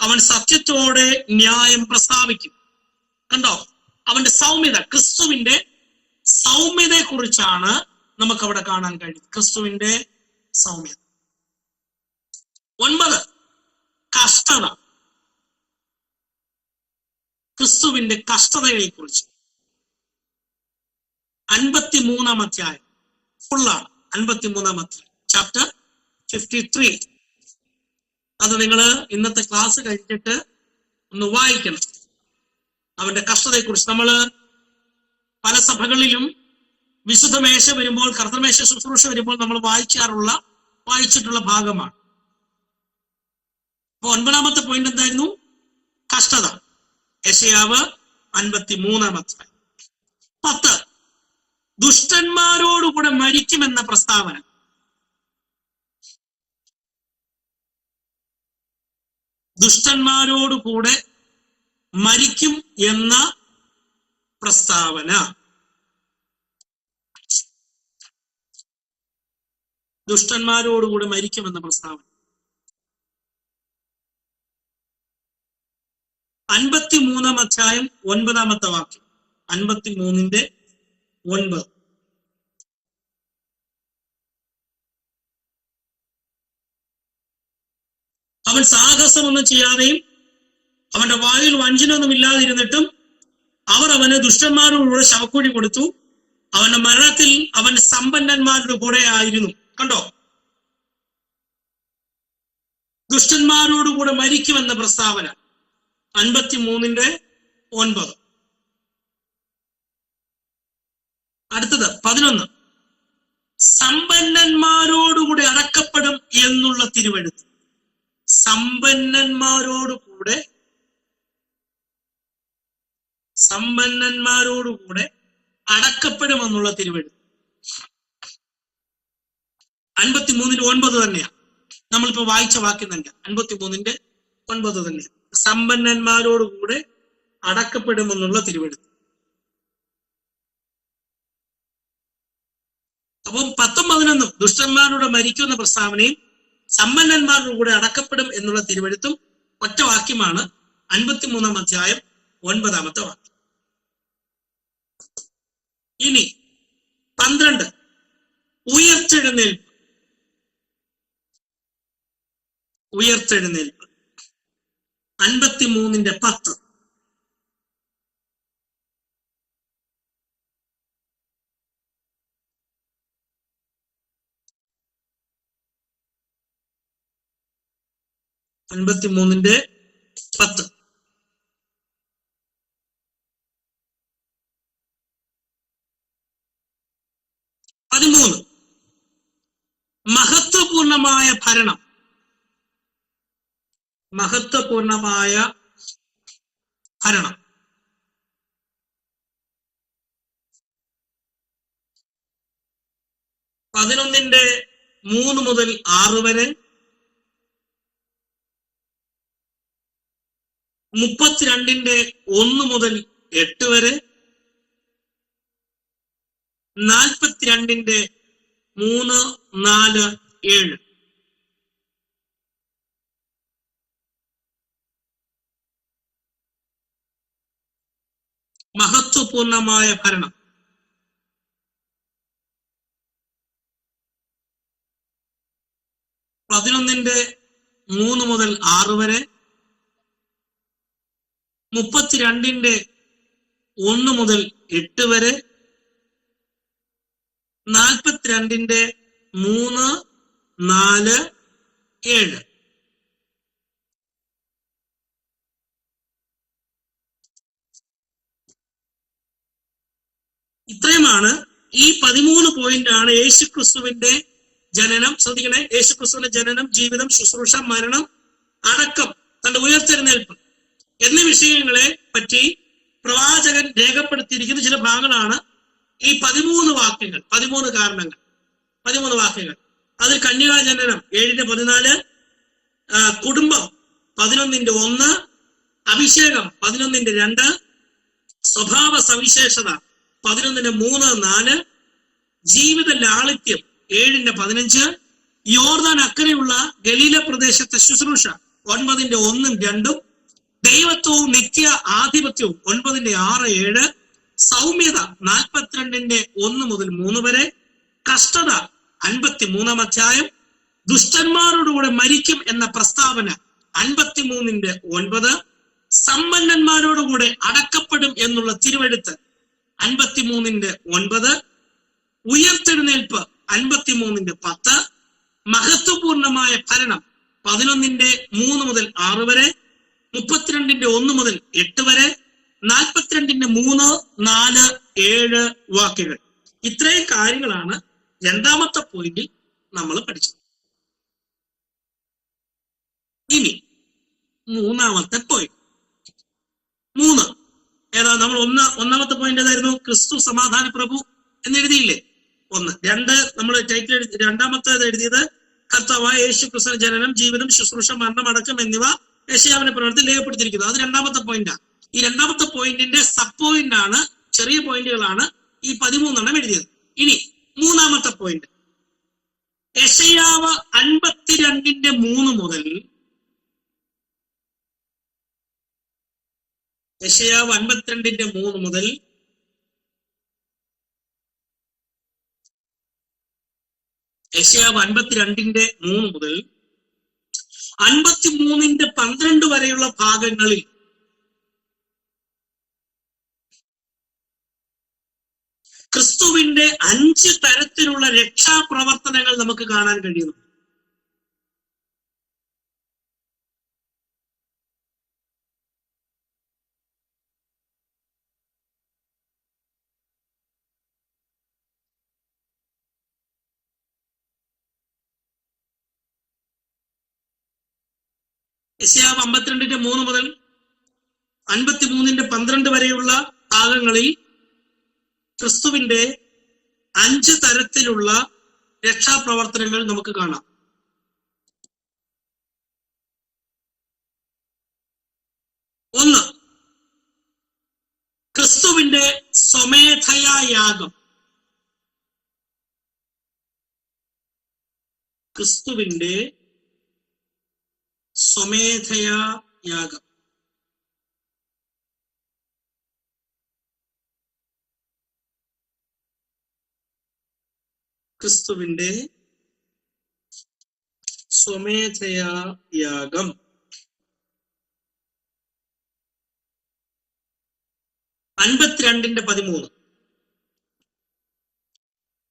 അവൻ സത്യത്തോടെ ന്യായം പ്രസ്താവിക്കും. കണ്ടോ അവന്റെ സൗമ്യത? ക്രിസ്തുവിന്റെ സൗമ്യതയെ കുറിച്ചാണ് നമുക്ക് അവിടെ കാണാൻ കഴിയും. ക്രിസ്തുവിന്റെ സൗമ്യത. 9 കഷ്ടത. ക്രിസ്തുവിന്റെ കഷ്ടതയെ കുറിച്ച് 53-ാം അധ്യായം ഫുള്ളാണ്. 53-ാം അധ്യായം ചാപ്റ്റർ 53. അത് നിങ്ങൾ ഇന്നത്തെ ക്ലാസ് കഴിഞ്ഞിട്ട് ഒന്ന് വായിക്കണം. അവന്റെ കഷ്ടതയെ കുറിച്ച് നമ്മൾ പല സഭകളിലും വിശുദ്ധ മേശ വരുമ്പോൾ, കർത്തൃമേശ ശുശ്രൂഷ വരുമ്പോൾ നമ്മൾ വായിച്ചിട്ടുള്ള ഭാഗമാണ്. അപ്പൊ 9-ാമത്തെ പോയിന്റ് എന്തായിരുന്നു? കഷ്ടത. യെശയ്യാവ് 53-ാം അധ്യായം. 10 ദുഷ്ടന്മാരോടുകൂടെ മരിക്കുമെന്ന പ്രസ്താവന. ദുഷ്ടന്മാരോടുകൂടെ മരിക്കും എന്ന പ്രസ്താവന. ദുഷ്ടന്മാരോടുകൂടെ മരിക്കുമെന്ന പ്രസ്താവന. 53-ാം അധ്യായം 9-ാമത്തെ വാക്യം. 53:9. അവൻ സാഹസമൊന്നും ചെയ്യാതെയും അവന്റെ വായിൽ വഞ്ചനൊന്നും ഇല്ലാതിരുന്നിട്ടും അവർ അവന് ദുഷ്ടന്മാരോടുകൂടെ ശവക്കുഴി കൊടുത്തു. അവന്റെ മരണത്തിൽ അവൻ സമ്പന്നന്മാരുടെ കൂടെ ആയിരുന്നു. കണ്ടോ? ദുഷ്ടന്മാരോടുകൂടെ മരിക്കുമെന്ന പ്രസ്താവന. 53:9. അടുത്തത് 11. സമ്പന്നന്മാരോടുകൂടെ അടക്കപ്പെടും എന്നുള്ള തിരുവെഴുത്ത്. സമ്പന്നന്മാരോടുകൂടെ അടക്കപ്പെടുമെന്നുള്ള തിരുവെഴുത്ത് 53:9 തന്നെയാണ്. നമ്മളിപ്പോ വായിച്ച വാക്യം തന്നെ 53:9 തന്നെയാണ്. സമ്പന്നന്മാരോടുകൂടെ അടക്കപ്പെടുമെന്നുള്ള തിരുവെഴുത്ത്. അപ്പം 10-11 ദുഷ്ടന്മാരുടെ മരിക്കുന്ന പ്രസ്താവനയും സമ്പന്നന്മാരുടെ കൂടെ അടക്കപ്പെടും എന്നുള്ള തിരുവെഴുത്തും ഒറ്റ വാക്യമാണ്. 53-ാം അധ്യായം 9-ാമത്തെ വാക്യം. ഇനി 12 ഉയർത്തെഴുന്നേൽപ്പ്. 53:10. മഹത്വപൂർണമായ ഭരണം. മഹത്വപൂർണമായ ഭരണം. 11:3 മുതൽ 6 വരെ, 32:1 മുതൽ 8 വരെ, 42:3, 4, 7. മഹത്വപൂർണമായ ഭരണം. 11:3 മുതൽ 6 വരെ, 32:1 മുതൽ 8 വരെ, 42:3, 4, 7. ഇത്രയുമാണ്. ഈ 13 പോയിന്റാണ് യേശുക്രിസ്തുവിന്റെ ജനനം. ശ്രദ്ധിക്കണേ, യേശുക്രിസ്തുവിന്റെ ജനനം, ജീവിതം, ശുശ്രൂഷ, മരണം, അടക്കം, തന്റെ ഉയർത്തെഴുന്നേൽപ്പ് എന്നീ വിഷയങ്ങളെ പറ്റി പ്രവാചകൻ രേഖപ്പെടുത്തിയിരിക്കുന്ന ചില ഭാഗങ്ങളാണ് ഈ 13 വാക്യങ്ങൾ, 13 കാരണങ്ങൾ, 13 വാക്യങ്ങൾ. അതിൽ കന്യകാജനനം 7:14, കുടുംബം 11:1, അഭിഷേകം 11:2, സ്വഭാവ സവിശേഷത 11:3, 4, ജീവിത ലാളിത്യം 7:15, യോർദാൻ അക്കരെയുള്ള ഗലീല പ്രദേശത്തെ ശുശ്രൂഷ 9:1, 2, ദൈവത്വവും നിത്യ ആധിപത്യവും 9:6, 7, സൗമ്യത 42:1 മുതൽ 3 വരെ, കഷ്ടത 53-ാം അധ്യായം, ദുഷ്ടന്മാരോടുകൂടെ മരിക്കും എന്ന പ്രസ്താവന 53:9, സമ്പന്നന്മാരോടുകൂടെ അടക്കപ്പെടും എന്നുള്ള തിരുവെഴുത്ത് 53:9, ഉയർത്തെഴുന്നേൽപ്പ് 53:10, മഹത്വപൂർണമായ ഭരണം 11:3 മുതൽ 6 വരെ, 32:1 മുതൽ 8 വരെ, 42:3, 4, 7 വാക്യങ്ങൾ. ഇത്രയും കാര്യങ്ങളാണ് രണ്ടാമത്തെ പോയിന്റിൽ നമ്മൾ പഠിച്ചത്. ഇനി മൂന്നാമത്തെ പോയിന്റ്. 3 ഏതാ? നമ്മൾ ഒന്നാമത്തെ പോയിന്റ് ഏതായിരുന്നു? ക്രിസ്തു സമാധാന പ്രഭു എന്ന് എഴുതിയില്ലേ? 1. 2 നമ്മൾ ടൈറ്റിൽ രണ്ടാമത്തേത് എഴുതിയത് കർത്താവായ യേശു ക്രിസ്തു ജനനം, ജീവിതം, ശുശ്രൂഷ, മരണം, അടക്കം എന്നിവ യെശയ്യാവിന്റെ പ്രവൃത്തിയിൽ രേഖപ്പെടുത്തിയിരിക്കുന്നു. അത് രണ്ടാമത്തെ പോയിന്റാണ്. ഈ രണ്ടാമത്തെ പോയിന്റിന്റെ സബ് പോയിന്റ് ആണ്, ചെറിയ പോയിന്റുകളാണ് ഈ 13 എഴുതിയത്. ഇനി മൂന്നാമത്തെ പോയിന്റ്, യെശയ്യാവ് 52:3 മുതൽ, യെശയ്യാവ് 52:3 മുതൽ 53:12 വരെയുള്ള ഭാഗങ്ങളിൽ ക്രിസ്തുവിന്റെ 5 തരത്തിലുള്ള രക്ഷാപ്രവർത്തനങ്ങൾ നമുക്ക് കാണാൻ കഴിയുന്നു. യെശയ്യാവ് 52:3 മുതൽ 53:12 വരെയുള്ള ഭാഗങ്ങളിൽ ക്രിസ്തുവിന്റെ 5 തരത്തിലുള്ള രക്ഷാപ്രവർത്തനങ്ങൾ നമുക്ക് കാണാം. ഒന്ന്, ക്രിസ്തുവിന്റെ സ്വമേധയാ യാഗം. ക്രിസ്തുവിന്റെ സ്വമേധയാ യാഗം. ക്രിസ്തുവിന്റെ സ്വമേധയാ യാഗം.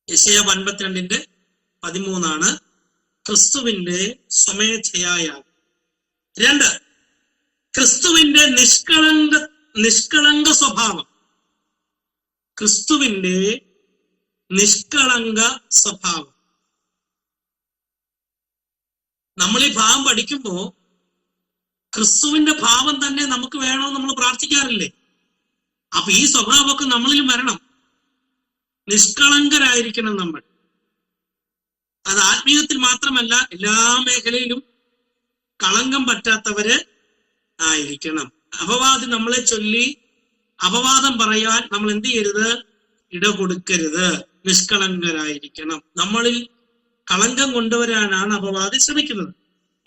യെശയ്യാവ് 52:13 ക്രിസ്തുവിന്റെ സ്വമേധയാ യാഗം. 2, ക്രിസ്തുവിന്റെ നിഷ്കളങ്ക സ്വഭാവം. ക്രിസ്തുവിന്റെ നിഷ്കളങ്ക സ്വഭാവം. നമ്മൾ ഈ ഭാവം പഠിക്കുമ്പോ ക്രിസ്തുവിന്റെ ഭാവം തന്നെ നമുക്ക് വേണമെന്ന് നമ്മൾ പ്രാർത്ഥിക്കാറില്ലേ? അപ്പൊ ഈ സ്വഭാവമൊക്കെ നമ്മളിലും വരണം. നിഷ്കളങ്കരായിരിക്കണം നമ്മൾ. അത് ആത്മീയത്തിൽ മാത്രമല്ല, എല്ലാ മേഖലയിലും കളങ്കം പറ്റാത്തവര് ആയിരിക്കണം. അപവാദി നമ്മളെ ചൊല്ലി അപവാദം പറയാൻ നമ്മൾ എന്ത് ചെയ്യരുത്? ഇട കൊടുക്കരുത്. നിഷ്കളങ്കരായിരിക്കണം. നമ്മളിൽ കളങ്കം കൊണ്ടുവരാനാണ് അപവാദി ശ്രമിക്കുന്നത്.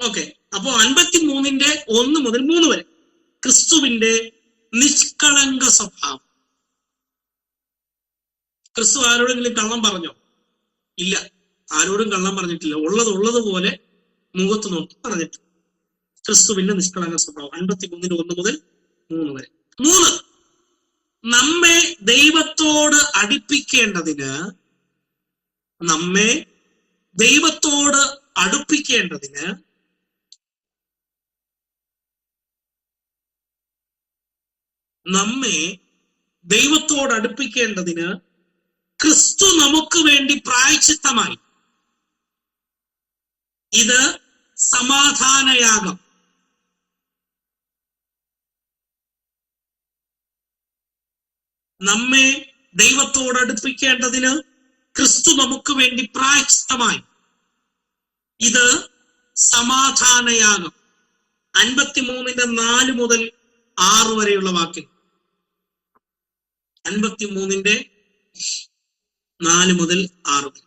ഓക്കെ, അപ്പോ 53:1 മുതൽ 3 വരെ ക്രിസ്തുവിന്റെ നിഷ്കളങ്ക സ്വഭാവം. ക്രിസ്തു ആരോടെങ്കിലും കള്ളം പറഞ്ഞോ? ഇല്ല, ആരോടും കള്ളം പറഞ്ഞിട്ടില്ല. ഉള്ളതുപോലെ മുഖത്ത് നോക്കി പറഞ്ഞിട്ട്. ക്രിസ്തുവിന്റെ നിഷ്കളങ്ക സ്വഭാവം 53:1 മുതൽ 3 വരെ. 3, നമ്മെ ദൈവത്തോട് അടുപ്പിക്കേണ്ടതിന് നമ്മെ ദൈവത്തോട് അടുപ്പിക്കേണ്ടതിന് ക്രിസ്തു നമുക്ക് വേണ്ടി പ്രായശ്ചിത്തമായി. ഇത് സമാധാനയാഗം. നമ്മെ ദൈവത്തോട് അടുപ്പിക്കേണ്ടതിന് ക്രിസ്തു നമുക്ക് വേണ്ടി പ്രായശ്ചിത്തമായി. ഇത് സമാധാനയാഗം. 53:4 മുതൽ 6 വരെയുള്ള വാക്യം. 53:4 മുതൽ 6 വരെ.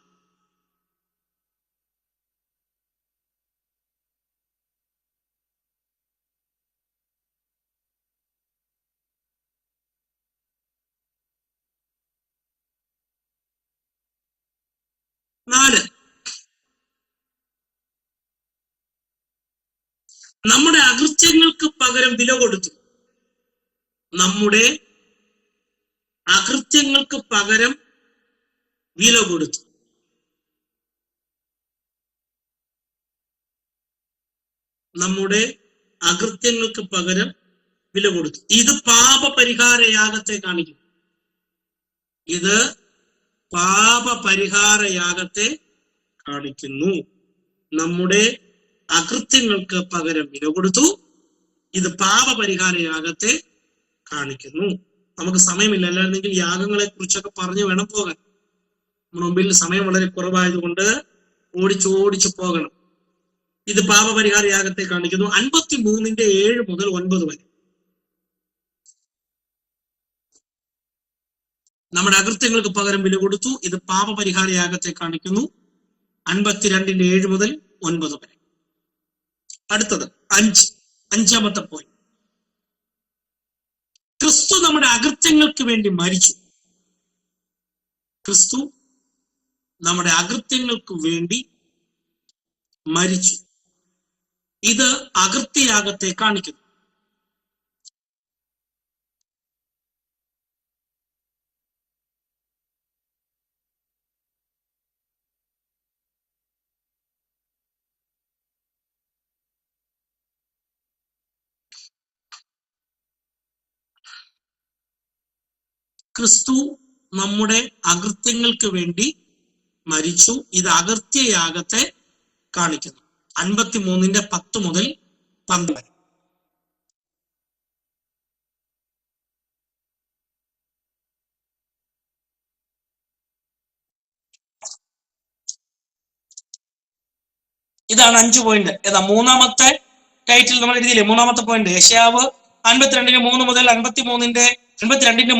നമ്മുടെ അകൃത്യങ്ങൾക്ക് പകരം വില കൊടുത്തു. നമ്മുടെ അകൃത്യങ്ങൾക്ക് പകരം വില കൊടുത്തു. നമ്മുടെ അകൃത്യങ്ങൾക്ക് പകരം വില കൊടുത്തു. ഇത് പാപപരിഹാരയാഗത്തെ കാണിക്കുന്നു. ഇത് പാപപരിഹാരയാഗത്തെ കാണിക്കുന്നു. നമ്മുടെ അകൃത്യങ്ങൾക്ക് പകരം വില കൊടുത്തു. ഇത് പാപപരിഹാരയാഗത്തെ കാണിക്കുന്നു. നമുക്ക് സമയമില്ല, അല്ലായിരുന്നെങ്കിൽ യാഗങ്ങളെ കുറിച്ചൊക്കെ പറഞ്ഞു വേണം പോകാൻ. നമ്മുടെ മുമ്പിൽ സമയം വളരെ കുറവായതുകൊണ്ട് ഓടിച്ചു പോകണം. ഇത് പാപപരിഹാരയാഗത്തെ കാണിക്കുന്നു. 53:7 മുതൽ 9 വരെ. നമ്മുടെ അകൃത്യങ്ങൾക്ക് പകരം വില കൊടുത്തു. ഇത് പാപപരിഹാരയാഗത്തെ കാണിക്കുന്നു. 52:7 മുതൽ 9 വരെ. അടുത്തത് 5ാമത്തെ പോയിന്റ്. ക്രിസ്തു നമ്മുടെ അകൃത്യങ്ങൾക്ക് വേണ്ടി മരിച്ചു. ക്രിസ്തു നമ്മുടെ അകൃത്യങ്ങൾക്ക് വേണ്ടി മരിച്ചു. ഇത് അകൃത്യയാഗത്തെ കാണിക്കുന്നു. ക്രിസ്തു നമ്മുടെ അകൃത്യങ്ങൾക്ക് വേണ്ടി മരിച്ചു. ഇത് അകൃത്യയാഗത്തെ കാണിക്കുന്നു. 53:10 മുതൽ 12 വരെ. ഇതാണ് 5 പോയിന്റ്. ഏതാ മൂന്നാമത്തെ ടൈറ്റിൽ നമ്മൾ എഴുതിയില്ലേ? മൂന്നാമത്തെ പോയിന്റ് യെശയ്യാവ് 52-ന്റെ 3 മുതൽ 52-ന്റെ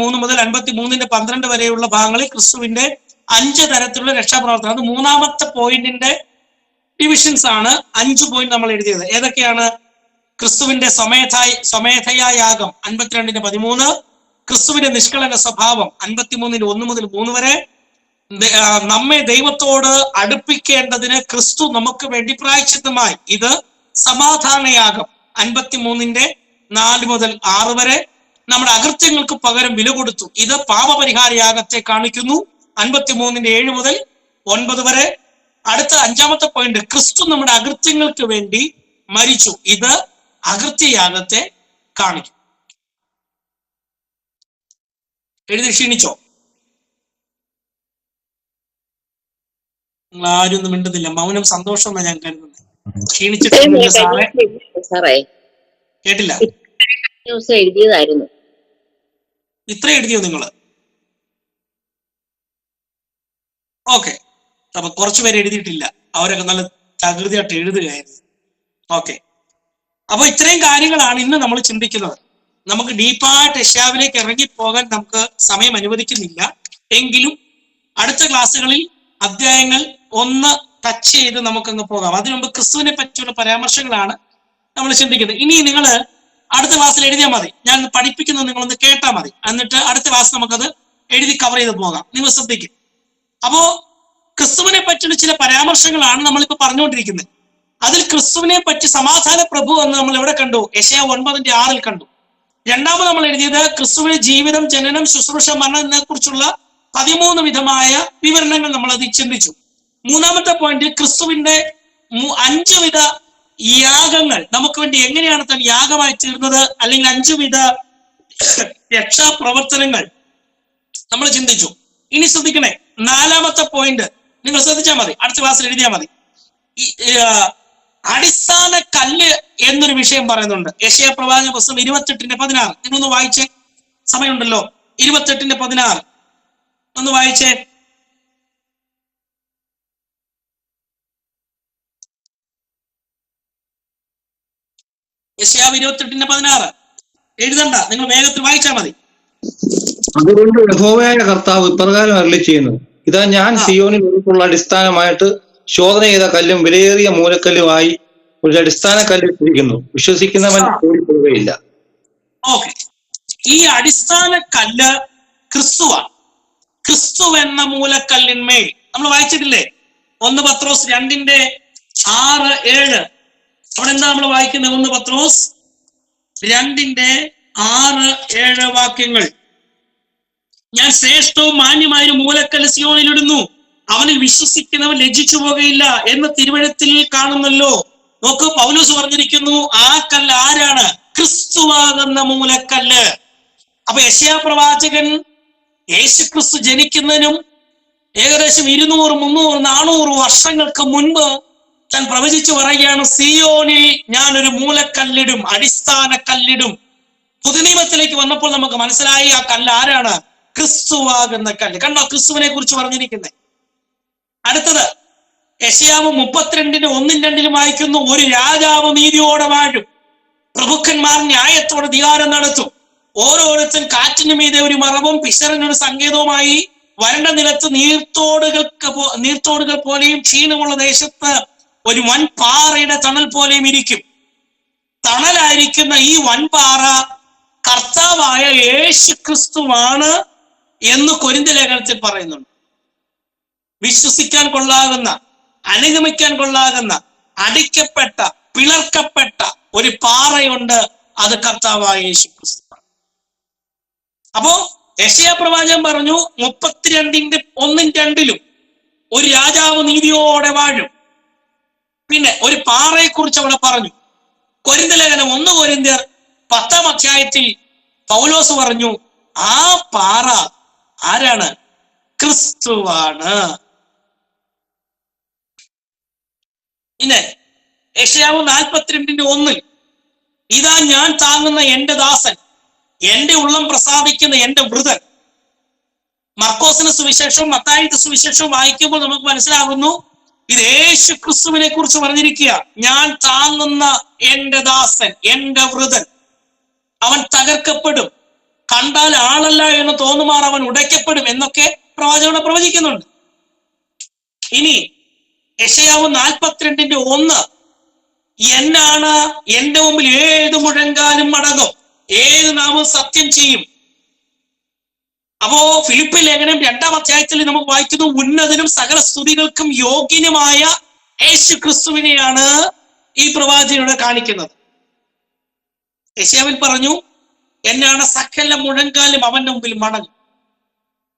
3 മുതൽ 53-ന്റെ 12 വരെയുള്ള ഭാഗങ്ങളിൽ ക്രിസ്തുവിന്റെ 5 തരത്തിലുള്ള രക്ഷാപ്രവർത്തനം. അത് മൂന്നാമത്തെ പോയിന്റിന്റെ ഡിവിഷൻസ് ആണ്. 5 പോയിന്റ് നമ്മൾ എഴുതിയത്. ഏതൊക്കെയാണ്? ക്രിസ്തുവിന്റെ സ്വമേധയാ യാഗം 52-ന്റെ 13, ക്രിസ്തുവിന്റെ നിഷ്കളങ്ക സ്വഭാവം 53-ന്റെ 1 മുതൽ 3 വരെ, നമ്മെ ദൈവത്തോട് അടുപ്പിക്കേണ്ടതിന് ക്രിസ്തു നമുക്ക് വേണ്ടി പ്രായശ്ചിത്തമായി, ഇത് സമാധാനയാഗം 53-ന്റെ 4 മുതൽ 6 വരെ, നമ്മുടെ അകൃത്യങ്ങൾക്ക് പകരം വില കൊടുത്തു, ഇത് പാപപരിഹാര യാഗത്തെ കാണിക്കുന്നു 53-ന്റെ 7 മുതൽ 9 വരെ. അടുത്ത 5-ാമത്തെ പോയിന്റ്, ക്രിസ്തു നമ്മുടെ അകൃത്യങ്ങൾക്ക് വേണ്ടി മരിച്ചു, ഇത് അകൃത്യയാഗത്തെ കാണിക്കും. എഴുതി ക്ഷീണിച്ചോ? നിങ്ങൾ ആരും ഒന്നും മിണ്ടുന്നില്ല. മൗനം സന്തോഷം എന്നാണ് ഞാൻ കരുതുന്നത്. ക്ഷീണിച്ചിട്ടില്ല സാറേ? കേട്ടില്ല. എഴുതിയതായിരുന്നു. ഇത്ര എഴുതിയോ നിങ്ങള്? ഓക്കെ. അപ്പൊ കുറച്ചുപേര് എഴുതിയിട്ടില്ല. അവരൊക്കെ നല്ല തകൃതിയായിട്ട് എഴുതുകയായിരുന്നു. ഓക്കെ. അപ്പൊ ഇത്രയും കാര്യങ്ങളാണ് ഇന്ന് നമ്മൾ ചിന്തിക്കുന്നത്. നമുക്ക് ഡീപ്പായിട്ട് യെശയ്യാവിലേക്ക് ഇറങ്ങിപ്പോകാൻ നമുക്ക് സമയം അനുവദിക്കുന്നില്ല. എങ്കിലും അടുത്ത ക്ലാസ്സുകളിൽ അധ്യായങ്ങൾ ഒന്ന് ടച്ച് ചെയ്ത് നമുക്കങ്ങ് പോകാം. അതിനു മുമ്പ് ക്രിസ്തുവിനെ പറ്റിയുള്ള പരാമർശങ്ങളാണ് നമ്മൾ ചിന്തിക്കുന്നത്. ഇനി നിങ്ങൾ അടുത്ത ക്ലാസ്സിൽ എഴുതിയാൽ മതി. ഞാൻ പഠിപ്പിക്കുന്നത് നിങ്ങളൊന്ന് കേട്ടാൽ മതി. എന്നിട്ട് അടുത്ത ക്ലാസ് നമുക്കത് എഴുതി കവർ ചെയ്ത് പോകാം. നിങ്ങൾ ശ്രദ്ധിക്കും. അപ്പോ ക്രിസ്തുവിനെ പറ്റിയുള്ള ചില പരാമർശങ്ങളാണ് നമ്മളിപ്പോ പറഞ്ഞുകൊണ്ടിരിക്കുന്നത്. അതിൽ ക്രിസ്തുവിനെ പറ്റി സമാധാന പ്രഭു എന്ന് നമ്മൾ എവിടെ കണ്ടു? യെശയ്യാവ് 9-ന്റെ 6 കണ്ടു. രണ്ടാമത് നമ്മൾ എഴുതിയത് ക്രിസ്തുവിന്റെ ജീവിതം, ജനനം, ശുശ്രൂഷ, മരണത്തെ കുറിച്ചുള്ള 13 വിധമായ വിവരണങ്ങൾ നമ്മൾ അത് ചിന്തിച്ചു. മൂന്നാമത്തെ പോയിന്റ്, ക്രിസ്തുവിന്റെ 5 വിധ യാഗങ്ങൾ നമുക്ക് വേണ്ടി എങ്ങനെയാണ് താൻ യാഗമായി തീർന്നത്, അല്ലെങ്കിൽ 5 വിധ രക്ഷാപ്രവർത്തനങ്ങൾ നമ്മൾ ചിന്തിച്ചു. ഇനി ശ്രദ്ധിക്കണേ, 4-ാമത്തെ പോയിന്റ് നിങ്ങൾ ശ്രദ്ധിച്ചാൽ മതി. അടുത്ത ക്ലാസ്സിൽ എഴുതിയാൽ മതി. അടിസ്ഥാന കല്ല് എന്നൊരു വിഷയം പറയുന്നുണ്ട്. യെശയ്യാ പ്രവാചക പുസ്തകം 28-ന്റെ 16. നിങ്ങളൊന്ന് വായിച്ചേ, സമയമുണ്ടല്ലോ. 28-ന്റെ 16 ഒന്ന് വായിച്ചേ. യെശയ്യാവ് 28-ന്റെ 16 എഴുതണ്ട, നിങ്ങൾ വേഗത്തിൽ വായിച്ചാൽ മതി. അതുകൊണ്ട് യഹോവയായ കർത്താവ് ഇപ്രകാരം അരുളിച്ചെയ്യുന്നു, ഇതാ ഞാൻ സിയോനിൽ ഉറപ്പുള്ള അടിസ്ഥാനമായിട്ട് ശോധന ചെയ്ത കല്ലും വിലയേറിയ മൂലക്കല്ലുമായി ഒരു അടിസ്ഥാന കല്ല് ഇട്ടിരിക്കുന്നു, വിശ്വസിക്കുന്നവൻ ഓടിപ്പോവുകയില്ല. ഓക്കെ. ഈ അടിസ്ഥാന കല്ല് ക്രിസ്തുവാണ്. ക്രിസ്തു എന്ന മൂലക്കല്ലിന്മേൽ നമ്മൾ വായിച്ചിട്ടില്ലേ? 1 പത്രോസ് 2-ന്റെ 6, 7. അവിടെ എന്താ നമ്മൾ വായിക്കുന്നത്? 1 പത്രോസ് 2-ന്റെ 6, 7 വാക്യങ്ങൾ. ഞാൻ ശ്രേഷ്ഠവും മാന്യമായ മൂലക്കല്ല് സിയോനിലിടുന്നു, അവനിൽ വിശ്വസിക്കുന്നവൻ ലജ്ജിച്ചു പോകുകയില്ല എന്ന് തിരുവെഴുത്തിൽ കാണുന്നല്ലോ. നോക്ക്, പൗലോസ് പറഞ്ഞിരിക്കുന്നു, ആ കല്ല് ആരാണ്? ക്രിസ്തുവാകുന്ന മൂലക്കല്ല്. അപ്പൊ യെശയ്യാ പ്രവാചകൻ യേശുക്രിസ്തു ജനിക്കുന്നതിനും ഏകദേശം 200, 300, 400 വർഷങ്ങൾക്ക് മുൻപ് താൻ പ്രവചിച്ചു പറയുകയാണ്, സിയോനിൽ ഞാനൊരു മൂലക്കല്ലിടും, അടിസ്ഥാന കല്ലിടും. പുതുനിയമത്തിലേക്ക് വന്നപ്പോൾ നമുക്ക് മനസ്സിലായി ആ കല്ല് ആരാണ്? ക്രിസ്തുവാകുന്ന കല്ല്. കണ്ടോ ക്രിസ്തുവിനെ കുറിച്ച് പറഞ്ഞിരിക്കുന്നത്. അടുത്തത് യെശയ്യാവ് 32-ന്റെ 1-2 വായിക്കുന്നു, ഒരു രാജാവ് നീതിയോടെ വാഴും, പ്രഭുക്കന്മാർ ന്യായത്തോടെ ധികാരം നടത്തും, ഓരോരുത്തൻ കാറ്റിനു മീതെ ഒരു മറവും പിശറിനൊരു സങ്കേതവുമായി വരണ്ട നിലത്ത് നീർത്തോടുകൾ പോലെയും ക്ഷീണമുള്ള ദേശത്ത് ഒരു വൻപാറയുടെ തണൽ പോലെയും ഇരിക്കും. തണലായിരിക്കുന്ന ഈ വൻപാറ കർത്താവായ യേശു ക്രിസ്തുവാണ് എന്ന് കൊരിന്ത്യ ലേഖനത്തിൽ പറയുന്നുണ്ട്. വിശ്വസിക്കാൻ കൊള്ളാകുന്ന, അനുഗമിക്കാൻ കൊള്ളാകുന്ന, അടിക്കപ്പെട്ട, പിളർക്കപ്പെട്ട ഒരു പാറയുണ്ട്, അത് കർത്താവായ യേശു ക്രിസ്തു. അപ്പോ യെശയ്യാ പ്രവാചകൻ പറഞ്ഞു 32-ന്റെ 1-2 ഒരു രാജാവ് നീതിയോടെ വാഴും. പിന്നെ ഒരു പാറയെ കുറിച്ച് അവിടെ പറഞ്ഞു. കൊരിന്ത്യ ലേഖനം 1 കൊരിന്ത്യർ 10-ാം അധ്യായത്തിൽ പൗലോസ് പറഞ്ഞു, ആ പാറ ആരാണ്? ക്രിസ്തുവാണ്. പിന്നെ യെശയ്യാവ് 42-ന്റെ 1 ഇതാ ഞാൻ താങ്ങുന്ന എന്റെ ദാസൻ, എന്റെ ഉള്ളം പ്രസാദിക്കുന്ന എന്റെ വൃതൻ. മർക്കോസിന് സുവിശേഷവും മത്തായിയുടെ സുവിശേഷവും വായിക്കുമ്പോൾ നമുക്ക് മനസ്സിലാകുന്നു ഇത് യേശു ക്രിസ്തുവിനെ കുറിച്ച് പറഞ്ഞിരിക്കുക. ഞാൻ താങ്ങുന്ന എന്റെ ദാസൻ, എന്റെ വൃതൻ. അവൻ തകർക്കപ്പെടും, കണ്ടാൽ ആളല്ല എന്ന് തോന്നുമാർ അവൻ ഉടയ്ക്കപ്പെടും എന്നൊക്കെ പ്രവാചകനെ പ്രവചിക്കുന്നുണ്ട്. ഇനി യെശയ്യാവ് 42:1, എന്നാണ് എന്റെ മുമ്പിൽ ഏത് മുഴങ്കാലും മടങ്ങും, ഏത് നാമം സത്യം ചെയ്യും. അപ്പോ ഫിലിപ്പി ലേഖനം 2-ാം അധ്യായത്തിൽ നമുക്ക് വായിക്കുന്നു, ഉന്നതനും സകല സ്തുതികൾക്കും യോഗ്യനുമായ യേശു ക്രിസ്തുവിനെയാണ് ഈ പ്രവാചകനോട് കാണിക്കുന്നത്. യെശയ്യാവിൽ പറഞ്ഞു, എന്നാണ് സകല മുഴങ്കാലും അവന്റെ മുമ്പിൽ മടങ്ങും.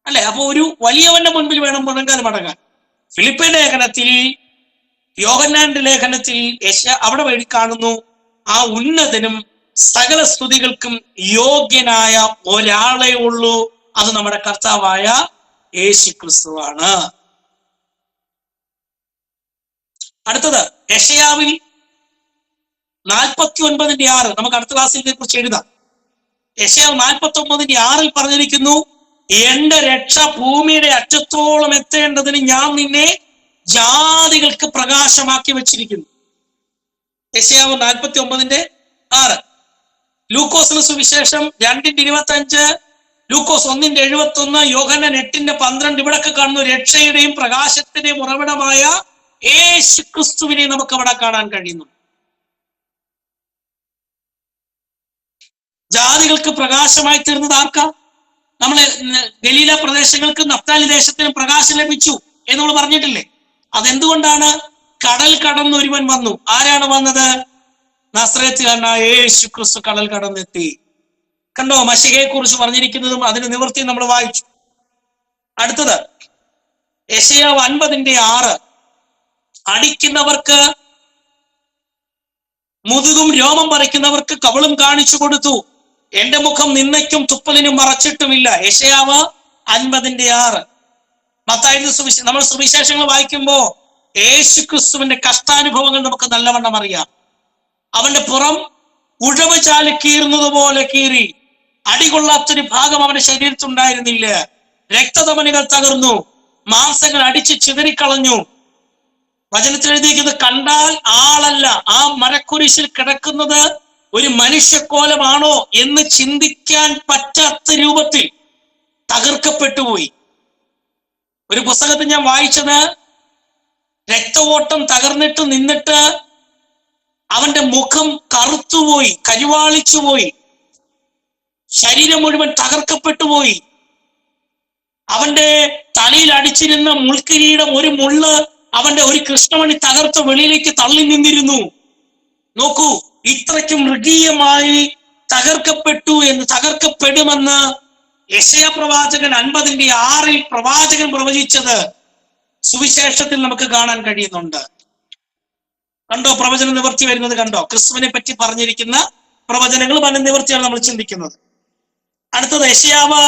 അല്ലെ? അപ്പൊ ഒരു വലിയവന്റെ മുൻപിൽ വേണം മുഴങ്കാൽ മടങ്ങാൻ. ഫിലിപ്പി ലേഖനത്തിൽ, യോഹന്നാന്റെ ലേഖനത്തിൽ അവിടെ വഴി കാണുന്നു, ആ ഉന്നതനും സകല സ്തുതികൾക്കും യോഗ്യനായ ഒരാളെ ഉള്ളൂ, അത് നമ്മുടെ കർത്താവായ യേശു ക്രിസ്തുവാണ്. അടുത്തത് യെശയ്യാവിൽ 49:6, നമുക്ക് അടുത്ത ക്ലാസ്സിൽ ഇതിനെ കുറിച്ച് എഴുതാം. യെശയ്യാവ് 49:6 പറഞ്ഞിരിക്കുന്നു, എന്റെ രക്ഷ ഭൂമിയുടെ അറ്റത്തോളം എത്തേണ്ടതിന് ഞാൻ നിന്നെ ജാതികൾക്ക് പ്രകാശമാക്കി വെച്ചിരിക്കുന്നു. യെശയ്യാവ് 49:6. ലൂക്കോസിന് സുവിശേഷം 2:25, ലൂക്കോസ് 1:71, യോഹന്നാൻ 8:12 ഇവിടൊക്കെ കാണുന്നു രക്ഷയുടെയും പ്രകാശത്തിന്റെയും ഉറവിടമായ യേശു ക്രിസ്തുവിനെ നമുക്ക് അവിടെ കാണാൻ കഴിയുന്നു. ജാതികൾക്ക് പ്രകാശമായി തീർന്നത് ആർക്കാ? നമ്മളെ ഗലീല പ്രദേശങ്ങൾക്ക്, നഫ്താലി ദേശത്തിനും പ്രകാശം ലഭിച്ചു എന്ന് നമ്മൾ പറഞ്ഞിട്ടില്ലേ? അതെന്തുകൊണ്ടാണ്? കടൽ കടന്ന് ഒരുവൻ വന്നു. ആരാണ് വന്നത്? നസ്രയത്തുകാരനായ യേശു ക്രിസ്തു കടൽ കടന്നെത്തി. കണ്ടോ? മശിഹയെ കുറിച്ച് പറഞ്ഞിരിക്കുന്നതും അതിന് നിവൃത്തിയും നമ്മൾ വായിച്ചു. അടുത്തത് യെശയ്യാവ് 50:6, അടിക്കുന്നവർക്ക് മുതുകും രോമം പറിക്കുന്നവർക്ക് കവളും കാണിച്ചു കൊടുത്തു, എന്റെ മുഖം നിന്ദയ്ക്കും തുപ്പലിനും മറച്ചിട്ടുമില്ല. യെശയ്യാവ് 50:6. മത്തായിയുടെ സുവിശേഷം, നമ്മൾ സുവിശേഷങ്ങൾ വായിക്കുമ്പോ യേശു ക്രിസ്തുവിന്റെ കഷ്ടാനുഭവങ്ങൾ നമുക്ക് നല്ലവണ്ണം അറിയാം. അവന്റെ പുറം ഉഴവ് ചാല് കീറുന്നത് പോലെ കീറി, അടികൊള്ളാത്തൊരു ഭാഗം അവന്റെ ശരീരത്തുണ്ടായിരുന്നില്ല. രക്തധമനികൾ തകർന്നു, മാംസങ്ങൾ അടിച്ച് ചിതറിക്കളഞ്ഞു. വചനത്തിൽ എഴുതിയിരിക്കുന്നത്, കണ്ടാൽ ആളല്ല, ആ മരക്കുരിശിൽ കിടക്കുന്നത് ഒരു മനുഷ്യക്കോലമാണോ എന്ന് ചിന്തിക്കാൻ പറ്റാത്ത രൂപത്തിൽ തകർക്കപ്പെട്ടുപോയി. ഒരു പുസ്തകത്തിൽ ഞാൻ വായിച്ചത്, രക്തഓട്ടം തകർന്നിട്ട് നിന്നിട്ട് അവന്റെ മുഖം കറുത്തുപോയി, കരിവാളിച്ചുപോയി, ശരീരം മുഴുവൻ തകർക്കപ്പെട്ടുപോയി. അവന്റെ തലയിൽ അടിച്ചിരുന്ന മുൾക്കിരീടം, ഒരു മുള്ള് അവന്റെ ഒരു കൃഷ്ണമണി തകർത്ത് വെളിയിലേക്ക് തള്ളി നിന്നിരുന്നു. നോക്കൂ, ഇത്രയ്ക്കും മൃഗീയമായി തകർക്കപ്പെട്ടു എന്ന്, തകർക്കപ്പെടുമെന്ന് യെശയ്യാ പ്രവാചകൻ 50:6 പ്രവാചകൻ പ്രവചിച്ചത് സുവിശേഷത്തിൽ നമുക്ക് കാണാൻ കഴിയുന്നുണ്ട്. കണ്ടോ? പ്രവചന നിവൃത്തി വരുന്നത് കണ്ടോ? ക്രിസ്തുവിനെ പറ്റി പറഞ്ഞിരിക്കുന്ന പ്രവചനങ്ങളും അതിന്റെ നിവൃത്തിയാണ് നമ്മൾ ചിന്തിക്കുന്നത്. അടുത്തത് യെശയ്യാവ്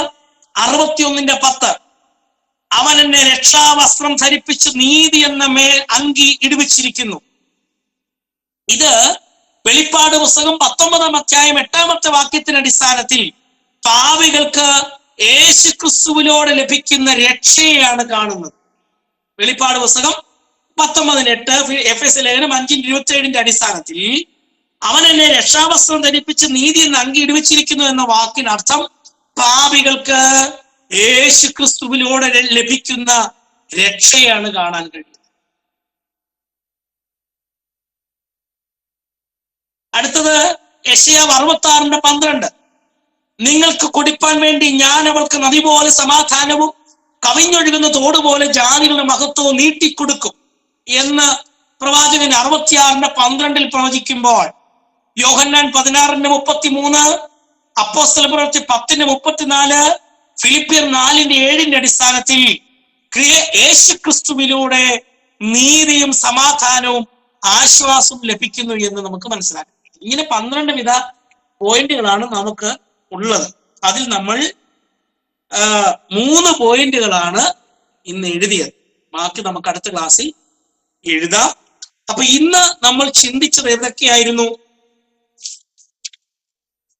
61:10, അവൻ എന്നെ രക്ഷാവസ്ത്രം ധരിപ്പിച്ച് നീതി എന്ന മേൽ അങ്കി ഇടിവിച്ചിരിക്കുന്നു. ഇത് വെളിപ്പാട് പുസ്തകം 19-ാം അധ്യായം 8-ാമത്തെ വാക്യത്തിന്റെ അടിസ്ഥാനത്തിൽ പാപികൾക്ക് യേശു ക്രിസ്തുവിലൂടെ ലഭിക്കുന്ന രക്ഷയാണ് കാണുന്നത്. വെളിപ്പാട് പുസ്തകം 19:8, എഫെസ്യ ലേഖനം 5:27 അടിസ്ഥാനത്തിൽ അവൻ എന്നെ രക്ഷാവസ്ത്രം ധരിപ്പിച്ച് നീതി എന്ന അങ്കി ഇടിവിച്ചിരിക്കുന്നു എന്ന വാക്കിനർത്ഥം പാപികൾക്ക് യേശു ക്രിസ്തുവിലൂടെ ലഭിക്കുന്ന രക്ഷയാണ് കാണാൻ കഴിയുന്നത്. അടുത്തത് യെശയ്യാവ് 66:12, നിങ്ങൾക്ക് കുടിപ്പാൻ വേണ്ടി ഞാൻ അവൾക്ക് നദി പോലെ സമാധാനവും കവിഞ്ഞൊഴുകുന്ന തോട് പോലെ ജാതികളുടെ മഹത്വവും നീട്ടിക്കൊടുക്കും എന്ന് പ്രവാചകൻ 66:12 പ്രവചിക്കുമ്പോൾ, യോഹന്നാൻ 16:33, അപ്പോസ്തല പ്രവൃത്തി 10:34, ഫിലിപ്പിയർ 4:7 അടിസ്ഥാനത്തിൽ യേശു ക്രിസ്തുവിലൂടെ നീതിയും സമാധാനവും ആശ്വാസവും ലഭിക്കുന്നു എന്ന് നമുക്ക് മനസ്സിലാക്കാം. ഇങ്ങനെ 12 വിധ പോയിന്റുകളാണ് നമുക്ക് ഉള്ളത്. അതിൽ നമ്മൾ 3 പോയിന്റുകളാണ് ഇന്ന് എഴുതിയത്. ബാക്കി നമുക്ക് അടുത്ത ക്ലാസ്സിൽ എഴുതാം. അപ്പൊ ഇന്ന് നമ്മൾ ചിന്തിച്ചത് ഏതൊക്കെയായിരുന്നു?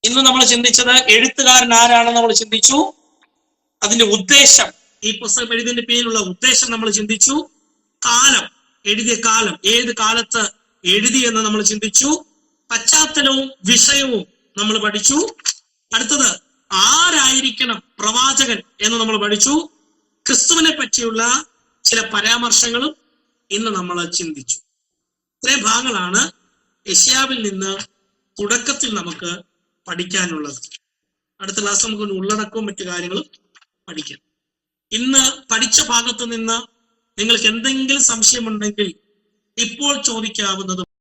ഇന്ന് നമ്മൾ ചിന്തിച്ചത് എഴുത്തുകാരൻ ആരാണെന്ന് നമ്മൾ ചിന്തിച്ചു. അതിന്റെ ഉദ്ദേശം, ഈ പുസ്തകം എഴുതിയതിന്റെ പേരിലുള്ള ഉദ്ദേശം നമ്മൾ ചിന്തിച്ചു. കാലം, എഴുതിയ കാലം, ഏത് കാലത്ത് എഴുതി എന്ന് നമ്മൾ ചിന്തിച്ചു. പശ്ചാത്തലവും വിഷയവും നമ്മൾ പഠിച്ചു. അടുത്തത് ആരായിരിക്കണം പ്രവാചകൻ എന്ന് നമ്മൾ പഠിച്ചു. ക്രിസ്തുവിനെ പറ്റിയുള്ള ചില പരാമർശങ്ങളും ഇന്ന് നമ്മൾ ചിന്തിച്ചു. ഇത്രയും ഭാഗങ്ങളാണ് യെശയ്യാവിൽ നിന്ന് തുടക്കത്തിൽ നമുക്ക് പഠിക്കാനുള്ളത്. അടുത്ത ക്ലാസ് നമുക്ക് ഉള്ളടക്കവും മറ്റു കാര്യങ്ങളും പഠിക്കാം. ഇന്ന് പഠിച്ച ഭാഗത്ത് നിന്ന് നിങ്ങൾക്ക് എന്തെങ്കിലും സംശയമുണ്ടെങ്കിൽ ഇപ്പോൾ ചോദിക്കാവുന്നത്